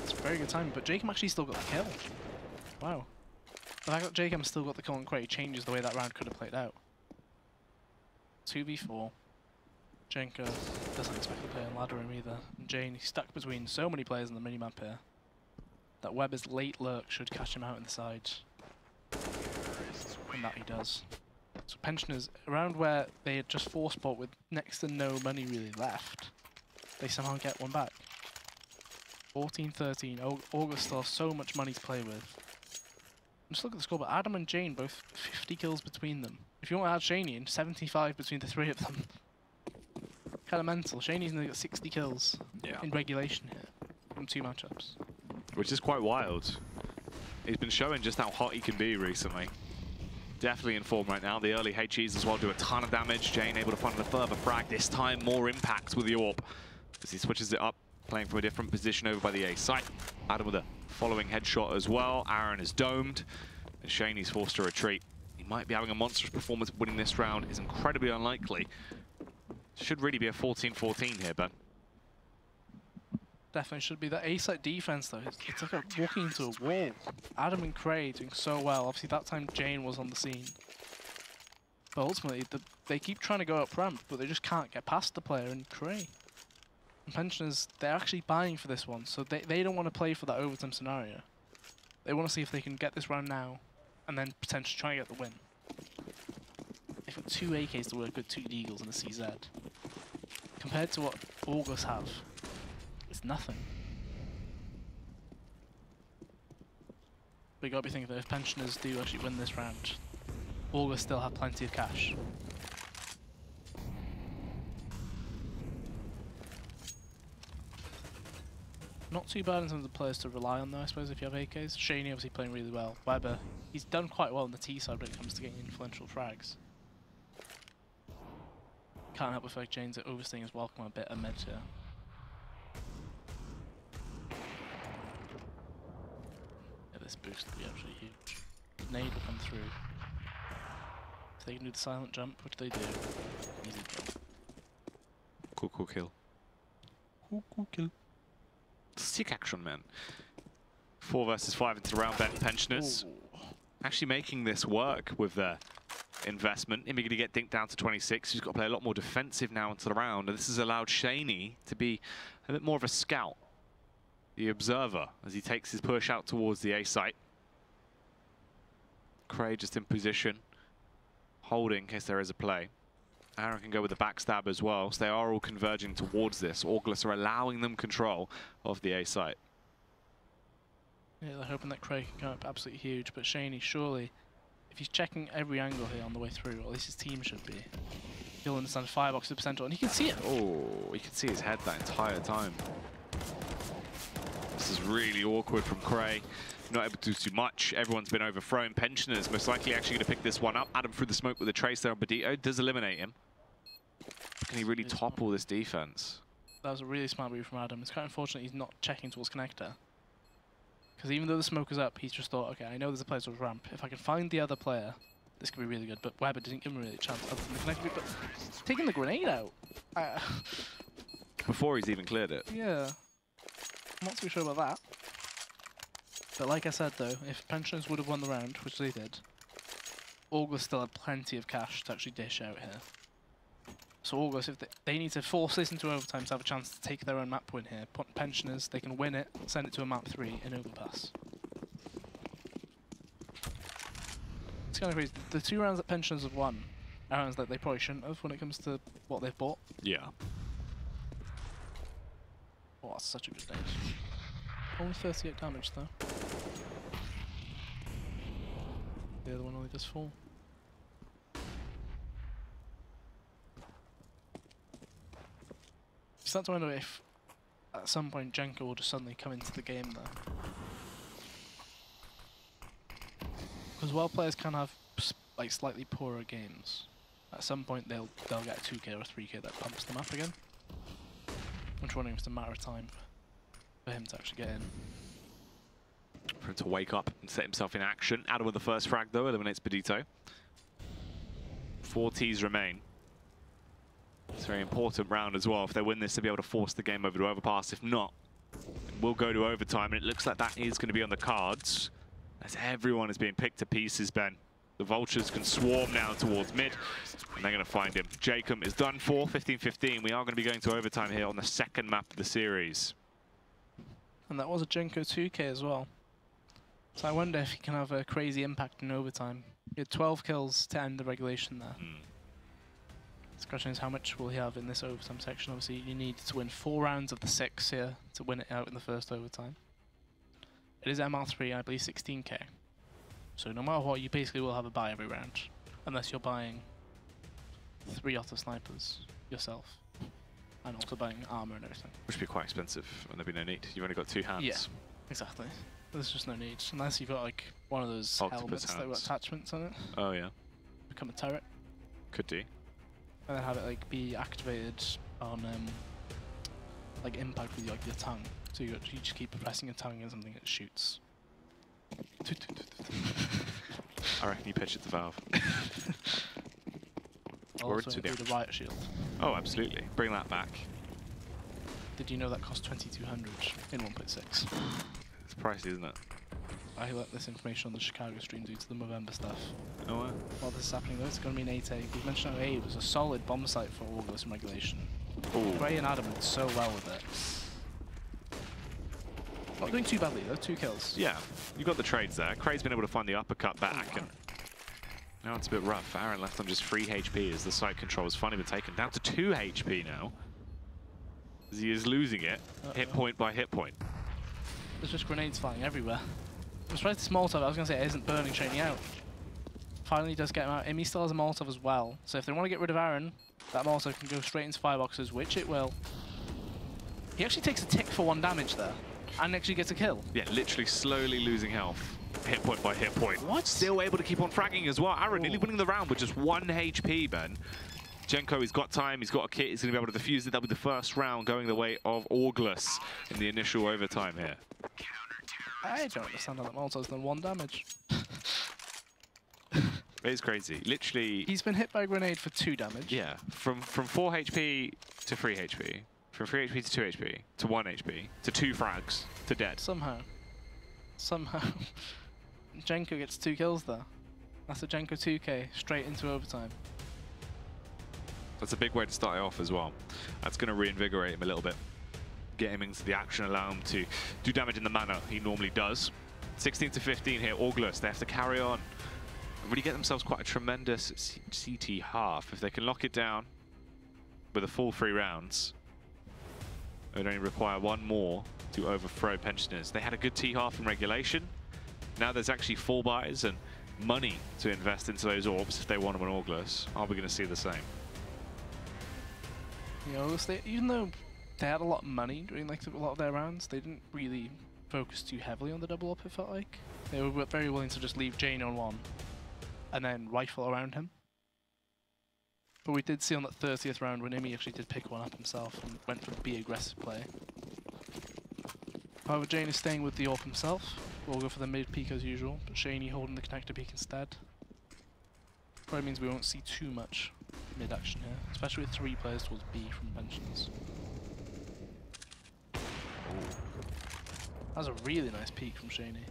It's very good timing, but JCam actually still got the kill. Wow. The fact that JCam still got the kill on Cray changes the way that round could have played out. 2v4. Jenko doesn't expect to play on ladder him either. And Jane, he's stuck between so many players in the minimap here that Weber's late lurk should catch him out in the side. And that he does. So Pensioners, around where they had just force bought with next to no money really left, they somehow get one back. 14-13. Orgles still have so much money to play with. Just look at the score, but Adam and Jane both 50 kills between them. If you want to add Shaney in, 75 between the 3 of them. Kind of mental. Shaney's nearly got 60 kills in regulation here from 2 matchups. Which is quite wild. He's been showing just how hot he can be recently. Definitely in form right now. The early HEs as well do a ton of damage. Jane able to find a further frag. This time more impact with the AWP as he switches it up, playing from a different position over by the A site. Adam with a following headshot as well. Aaron is domed and Shaney's forced to retreat. He might be having a monstrous performance. Winning this round is incredibly unlikely. Should really be a 14-14 here, Ben. Definitely should be. That A-site defense, though, it's like walking into a wall. Adam and Cray doing so well. Obviously, that time Jane was on the scene. But ultimately, they keep trying to go up ramp, but they just can't get past the player in Cray. And Pensioners, they're actually buying for this one, so they don't want to play for that overtime scenario. They want to see if they can get this round now, and then potentially try and get the win. They've got 2 AKs to work with, 2 Deagles and a CZ. Compared to what Orgles have, it's nothing. But you gotta be thinking that if Pensioners do actually win this round, Orgles still have plenty of cash. Not too bad in terms of players to rely on though, I suppose, if you have AKs. Shaney obviously playing really well. Weber, he's done quite well on the T side when it comes to getting influential frags. Can't help the fact Jane's overstaying his welcome a bit amid here. Yeah, this boost will be absolutely huge. Nade will come through. If they can do the silent jump, which they do, easy kill. Cool kill. Cool kill. Sick action, man. 4 versus 5 into the round. Pensioners actually making this work with their investment. Immy going to get dinked down to 26. He's got to play a lot more defensive now into the round. And this has allowed Shaney to be a bit more of a scout, the observer, as he takes his push out towards the A site. Cray just in position, holding in case there is a play. Aaron can go with the backstab as well, so they are all converging towards this. Orgles are allowing them control of the A site. Yeah, they're hoping that Cray can come up absolutely huge, but Shaney, surely, if he's checking every angle here on the way through, or at least his team should be, he'll understand firebox to potential, and he can see it. Oh, he can see his head that entire time. This is really awkward from Cray. Not able to do too much. Everyone's been overthrown. Pensioners most likely actually going to pick this one up. Adam through the smoke with a trace there on Badito. Does eliminate him. Can he really topple this defense? That was a really smart move from Adam. It's quite unfortunate he's not checking towards connector. Because even though the smoke is up, he's just thought, okay, I know there's a player towards ramp. If I can find the other player, this could be really good. But Weber didn't give him really a chance other than the connector. But taking the grenade out. Before he's even cleared it. Yeah. I'm not too sure about that. But like I said though, if Pensioners would have won the round, which they did, Orgles still had plenty of cash to actually dish out here. So Orgles, if they need to force this into overtime to have a chance to take their own map win here. Pensioners, they can win it, send it to a map 3 in overpass. It's kind of crazy. The 2 rounds that Pensioners have won are rounds that they probably shouldn't have when it comes to what they've bought. Yeah. Oh, that's such a good nade. Only 38 damage though. The other one only does 4. You start to wonder if at some point Jenko will just suddenly come into the game there. Because while players can have like slightly poorer games, at some point they'll get a 2k or a 3k that pumps them up again. I'm just wondering if it's a matter of time for him to actually get in. For him to wake up and set himself in action. Adam with the first frag though, eliminates Badito. 4 Ts remain. It's a very important round as well. If they win this, they'll be able to force the game over to overpass. If not, we'll go to overtime, and it looks like that is going to be on the cards, as everyone is being picked to pieces, Ben. The Vultures can swarm now towards mid, and they're going to find him. Jacob is done for, 15-15. We are going to be going to overtime here on the second map of the series. And that was a Jenko 2k as well. So I wonder if he can have a crazy impact in overtime. He had 12 kills to end the regulation there. The question is, how much will he have in this overtime section? Obviously, you need to win 4 rounds of the 6 here to win it out in the first overtime. It is MR3, I believe 16k. So no matter what, you basically will have a buy every round. Unless you're buying 3 auto snipers yourself. and also buying armor and everything. Which would be quite expensive, and there'd be no need. You've only got 2 hands. Yeah, exactly. There's just no need, unless you've got like one of those Octopus helmets that got hands. attachments on it. Oh yeah. Become a turret. Could do. And then have it like be activated on like impact with like your tongue. So you just keep pressing your tongue and something it shoots. I reckon you pitch it to Valve. Also include a riot shield. Oh, absolutely. Bring that back. Did you know that cost 2,200 in 1.6? It's pricey, isn't it? I let this information on the Chicago stream due to the Movember stuff. Oh, wow. While this is happening though, it's going to be an 8A. We've mentioned how A was a solid bomb site for Orgles in regulation. Ooh. Gray and Adam did so well with it. Not doing too badly though, 2 kills. Yeah, you got the trades there. Cray's been able to find the uppercut back, and now it's a bit rough. Aaron left on just 3 HP as the site control has finally been taken down to 2 HP now. As he is losing it, hit point by hit point. There's just grenades flying everywhere. I'm surprised this Molotov, I was going to say, it isn't burning Shaney out. Finally does get him out. Imi still has a Molotov as well, so if they want to get rid of Aaron, that Molotov can go straight into fireboxes, which it will. He actually takes a tick for 1 damage there. And actually gets a kill. Yeah, literally slowly losing health. Hit point by hit point. What? Still able to keep on fragging as well. Aaron nearly winning the round with just 1 HP, Ben. Jenko, he's got time, he's got a kit, he's going to be able to defuse it. That'll be the first round going the way of Orgles in the initial overtime here. I don't understand how that Molotov's done 1 damage. It is crazy. Literally... He's been hit by a grenade for 2 damage. Yeah, from 4 HP to 3 HP. From 3 HP to 2 HP, to 1 HP, to 2 frags, to dead. Somehow. Jenko gets 2 kills there. That's a Jenko 2k, straight into overtime. That's a big way to start it off as well. That's going to reinvigorate him a little bit. Get him into the action, allow him to do damage in the manner he normally does. 16 to 15 here, Orgles, they have to carry on. And really get themselves quite a tremendous CT half. If they can lock it down with a full 3 rounds, it would only require 1 more to overthrow Pensioners. They had a good T-half in regulation. Now there's actually 4 buys and money to invest into those orbs if they want them on Orgles. Are we going to see the same? You know, even though they had a lot of money during like a lot of their rounds, they didn't really focus too heavily on the double up, it felt like. They were very willing to just leave Jane on 1 and then rifle around him. But we did see on that 30th round when Imi actually did pick 1 up himself and went for the aggressive play. However, Jane is staying with the AWP himself. We'll go for the mid peek as usual, but Shaney holding the connector peek instead. Probably means we won't see too much mid action here, especially with 3 players towards B from Pensions. That's a really nice peek from Shaney.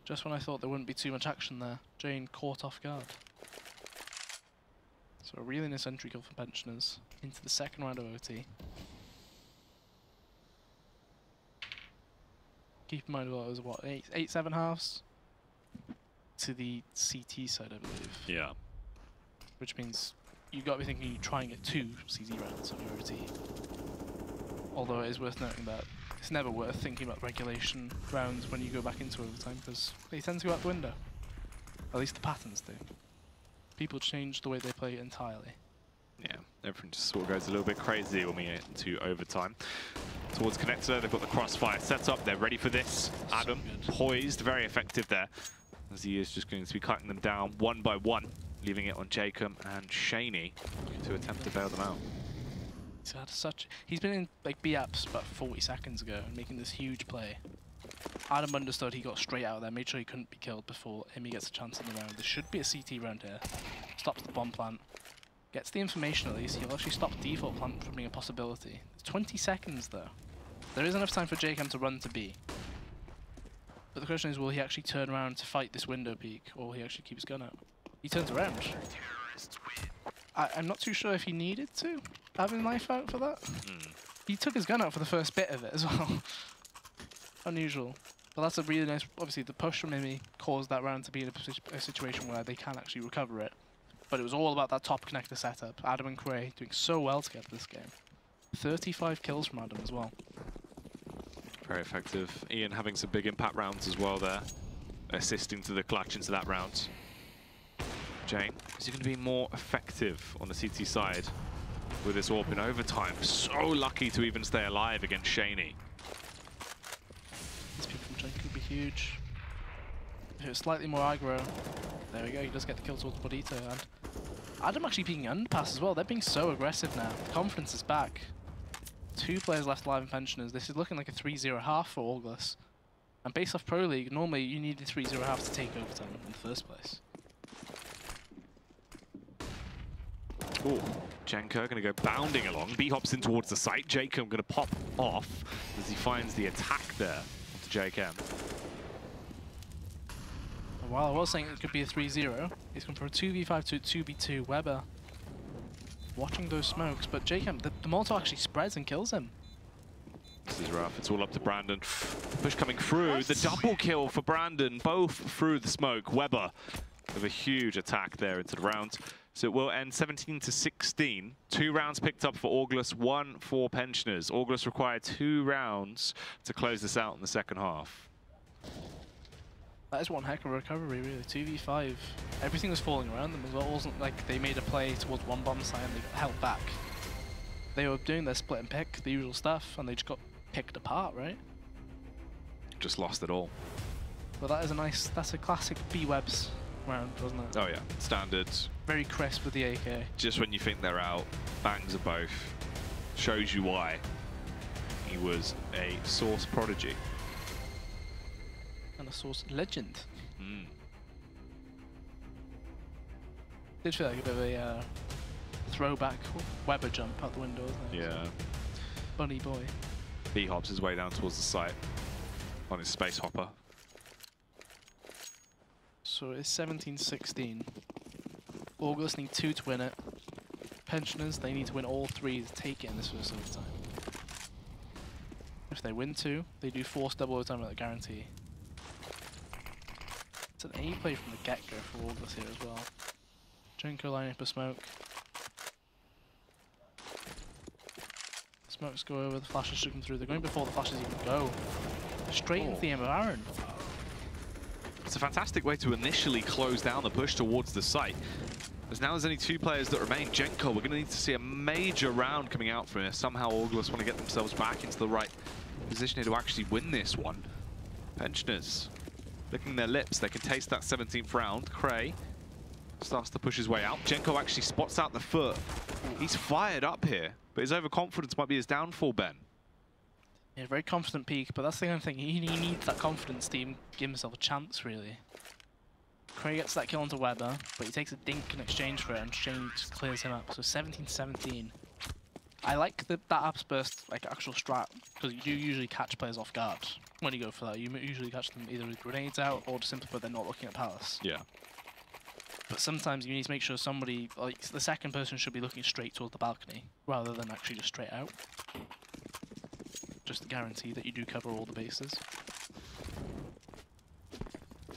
Just when I thought there wouldn't be too much action there, Jane caught off guard. So a really nice entry kill for Pensioners into the 2nd round of OT. Keep in mind, well, it was what, 8-7 halves to the CT side, I believe. Yeah. Which means you've got to be thinking you try and get 2 CT rounds on your OT. Although it is worth noting that it's never worth thinking about regulation rounds when you go back into overtime because they tend to go out the window. At least the patterns do. People change the way they play entirely. Yeah, everything just sort of goes a little bit crazy when we get into overtime. Towards connector, they've got the crossfire set up, they're ready for this. Adam, poised, very effective there, as he is just going to be cutting them down 1 by 1, leaving it on Jacob and Shaney to attempt to bail them out. He's been in like B-apps about 40 seconds ago and making this huge play. Adam understood, he got straight out of there, made sure he couldn't be killed before Imi gets a chance in the round. There should be a CT round here. Stops the bomb plant. Gets the information at least, he'll actually stop default plant from being a possibility. It's 20 seconds though. There is enough time for Jacob to run to B. But the question is, will he actually turn around to fight this window peek, or will he actually keep his gun out? He turns around. I'm not too sure if he needed to have his knife out for that. He took his gun out for the first bit of it as well. Unusual. But that's a really nice, obviously the push from Imi caused that round to be in a situation where they can actually recover it. But it was all about that top connector setup. Adam and Cray doing so well together this game. 35 kills from Adam as well. Very effective. Ian having some big impact rounds as well there, assisting to the clutch into that round. Jane, is he going to be more effective on the CT side with this AWP in overtime. So lucky to even stay alive against Shaney. These people from Junk could be huge. If it was slightly more aggro, there we go, he does get the kill towards Bodito. And Adam actually peeking underpass as well. They're being so aggressive now. Confidence is back. 2 players left alive in Pensioners. This is looking like a 3-0 half for Orgles. And based off Pro League, normally you need a 3-0 half to take overtime in the first place. Oh, Jenko going to go bounding along. B hops in towards the site. Jacob going to pop off as he finds the attack there to JKM. While I was saying it could be a 3-0, he's gone from a 2v5 to a 2v2. Weber watching those smokes, but Jacob, the Molotov actually spreads and kills him. This is rough. It's all up to Brandon. The push coming through. What? The double kill for Brandon, both through the smoke. Weber with a huge attack there into the round. So it will end 17-16. 2 rounds picked up for Orgles, 1 for Pensioners. Orgles required 2 rounds to close this out in the second half. That is one heck of a recovery, really. 2v5. Everything was falling around them as well. It wasn't like they made a play towards one bomb site and they held back. They were doing their split and pick, the usual stuff, and they just got picked apart, right? Just lost it all. But that is a nice, that's a classic B-Webs round, wasn't it? Oh yeah, standard. Very crisp with the AK. Just when you think they're out, bangs are both. Shows you why he was a Source prodigy. And a Source legend. Mm. Did feel like a bit of a throwback Weber jump out the window, isn't it? Yeah. Bunny boy. He hops his way down towards the site on his space hopper. So it's 17-16. Orgles need 2 to win it. Pensioners, they need to win all 3 to take it in this first overtime. If they win 2, they do force double overtime at a guarantee. It's an A play from the get-go for Orgles here as well. Jenko lining up a smoke. Smokes go over, the flashes should come through. They're going before the flashes even go. Straight into the aim of Aaron. It's a fantastic way to initially close down the push towards the site. As now there's only 2 players that remain. Jenko, we're going to need to see a major round coming out from here. Somehow Orgles want to get themselves back into the right position here to actually win this one. Pensioners licking their lips. They can taste that 17th round. Cray starts to push his way out. Jenko actually spots out the foot. He's fired up here, but his overconfidence might be his downfall, Ben. Yeah, very confident peak, but that's the kind of thing. He needs that confidence to even give himself a chance, really. Cray gets that kill onto Weber, but he takes a dink in exchange for it, and Shane just clears him up. So 17-17. I like that Abs burst, like actual strat, because you do usually catch players off guard when you go for that. You usually catch them either with grenades out or just simply, but they're not looking at Palace. Yeah. But sometimes you need to make sure somebody, like the second person should be looking straight towards the balcony, rather than actually just straight out. Just to guarantee that you do cover all the bases.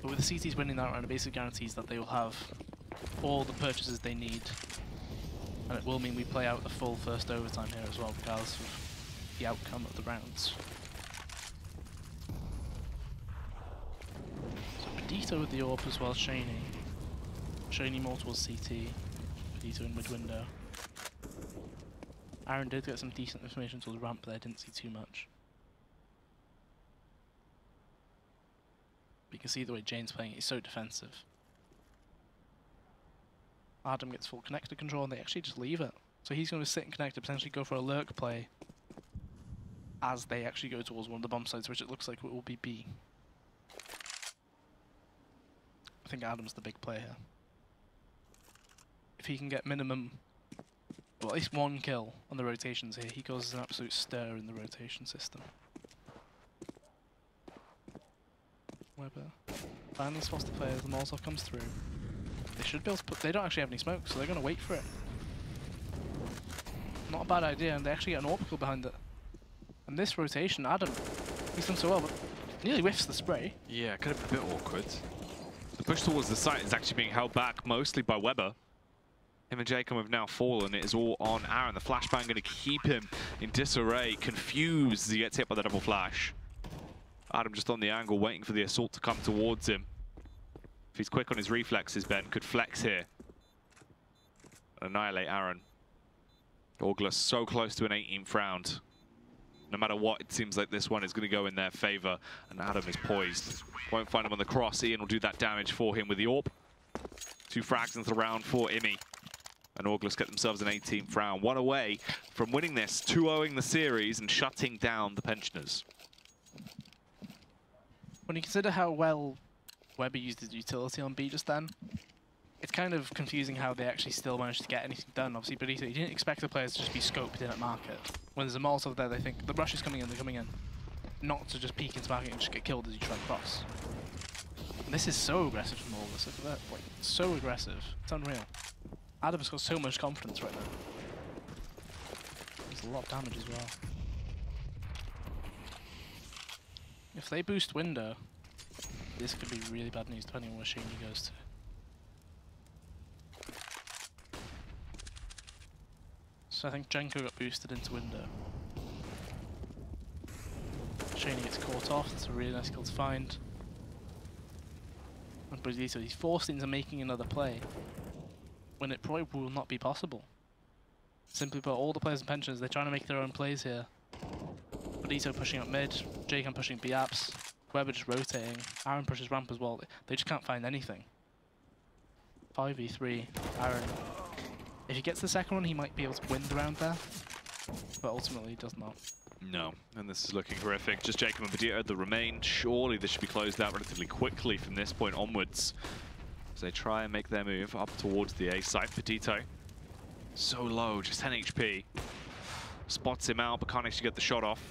But with the CTs winning that round, it basically guarantees that they will have all the purchases they need. And it will mean we play out the full first overtime here as well, regardless of the outcome of the rounds. So Pedito with the AWP as well, Shaney. Shaney more towards CT. Pedito in mid-window. Aaron did get some decent information towards the ramp there, didn't see too much. But you can see the way Jane's playing, he's so defensive. Adam gets full connector control and they actually just leave it. So he's going to sit and connect to potentially go for a lurk play as they actually go towards one of the bomb sites, which it looks like it will be B. I think Adam's the big player here. If he can get minimum, well, at least 1 kill on the rotations here, he causes an absolute stir in the rotation system. Weber finally spots the player, the Molotov comes through. They should be able to put, they don't actually have any smoke, so they're going to wait for it. Not a bad idea, and they actually get an orbital behind it. And this rotation, Adam, he's done so well, but nearly whiffs the spray. Yeah, could have been a bit awkward. The push towards the site is actually being held back mostly by Weber. Him and Jacob have now fallen. It is all on Aaron. The flashbang going to keep him in disarray, confused as he gets hit by the double flash. Adam just on the angle, waiting for the assault to come towards him. If he's quick on his reflexes, Ben could flex here. Annihilate Aaron. Orgles so close to an 18th round. No matter what, it seems like this one is going to go in their favor. And Adam is poised. Won't find him on the cross. Ian will do that damage for him with the AWP. 2 frags into the round for Imi. And Orgles get themselves an 18th round. One away from winning this, 2-0ing the series and shutting down the Pensioners. When you consider how well Weber used his utility on B just then, it's kind of confusing how they actually still managed to get anything done. Obviously, Benito, you didn't expect the players to just be scoped in at market. When there's a Molotov there, they think the rush is coming in, they're coming in. Not to just peek into market and just get killed as you try and cross. And this is so aggressive from Orgles. Look at that, like, so aggressive. It's unreal. Adam's got so much confidence right now. There's a lot of damage as well. If they boost window, this could be really bad news depending on where Shaney goes to. So I think Jenko got boosted into window. Shaney gets caught off, that's a really nice kill to find. And Benito, he's forced into making another play when it probably will not be possible. Simply put, all the players in Pensioners, they're trying to make their own plays here. Benito pushing up mid, Jacob pushing B apps, Weber just rotating, Aaron pushes ramp as well. They just can't find anything. 5v3, Aaron. If he gets the second one, he might be able to win the round there, but ultimately he does not. No, and this is looking horrific. Just Jacob and Benito that remain. Surely this should be closed out relatively quickly from this point onwards. As they try and make their move up towards the A site. Benito, so low, just 10 HP. Spots him out, but can't actually get the shot off.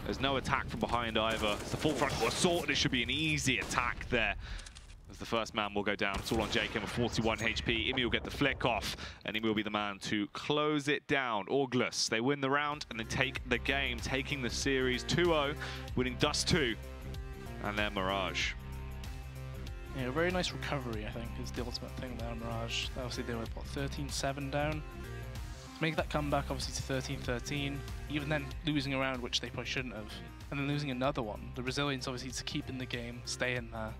There's no attack from behind either. It's the full frontal assault, and it should be an easy attack there. As the first man will go down. It's all on Jacob with 41 HP. Imi will get the flick off, and Imi will be the man to close it down. Orgles, they win the round, and they take the game, taking the series 2-0, winning Dust 2, and then Mirage. Yeah, a very nice recovery, I think, is the ultimate thing there on Mirage. Obviously, they were, what, 13-7 down? To make that comeback, obviously, to 13-13, even then losing a round, which they probably shouldn't have, and then losing another one. The resilience, obviously, to keep in the game, stay in there.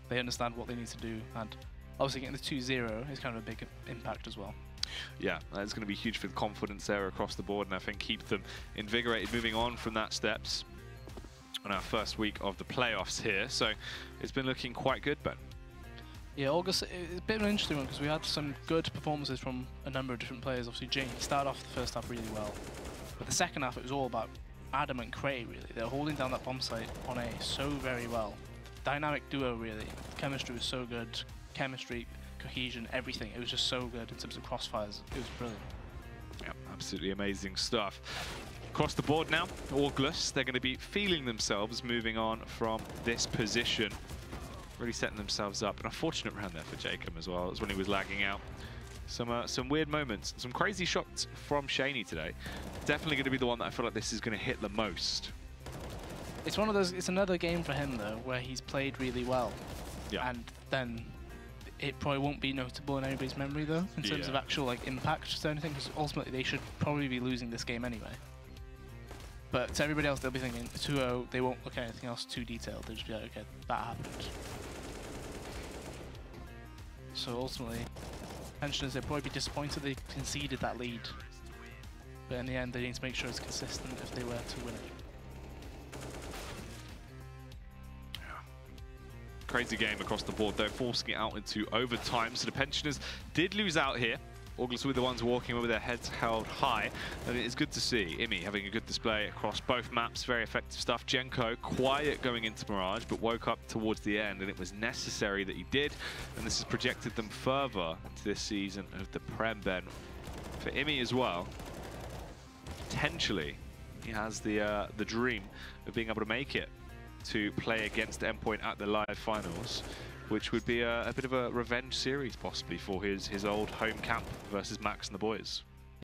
They understand what they need to do, and obviously getting the 2-0 is kind of a big impact as well. Yeah, that's going to be huge for the confidence there across the board, and I think keep them invigorated moving on from that steps on our first week of the playoffs here. So it's been looking quite good, Ben. Yeah, August, it's a bit of an interesting one because we had some good performances from a number of different players. Obviously, Jane started off the first half really well, but the second half it was all about Adam and Cray, really. They're holding down that bomb site on A so very well. Dynamic duo, really. Chemistry was so good. Chemistry, cohesion, everything. It was just so good in terms of crossfires. It was brilliant. Yeah, absolutely amazing stuff. Across the board now, Orgles, they're going to be feeling themselves moving on from this position. Really setting themselves up. An unfortunate round there for Jacob as well. It was when he was lagging out. Some weird moments. Some crazy shots from Shaney today. Definitely going to be the one that I feel like this is going to hit the most. It's one of those. It's another game for him though, where he's played really well, and then it probably won't be notable in anybody's memory though, in terms of actual like impact to anything. Because ultimately they should probably be losing this game anyway. But to everybody else, they'll be thinking 2-0. They won't look at anything else too detailed. They'll just be like, okay, that happened. So ultimately, Pensioners, they'll probably be disappointed they conceded that lead. But in the end, they need to make sure it's consistent if they were to win it. Crazy game across the board though, forcing it out into overtime. So the Pensioners did lose out here. Orgles were the ones walking with their heads held high, and it is good to see Imi having a good display across both maps. Very effective stuff. Jenko quiet going into Mirage, but woke up towards the end, and it was necessary that he did, and this has projected them further into this season of the Prem, Ben. For Imi as well, potentially he has the dream of being able to make it to play against Endpoint at the live finals, which would be a bit of a revenge series possibly for his old home camp versus Max and the boys.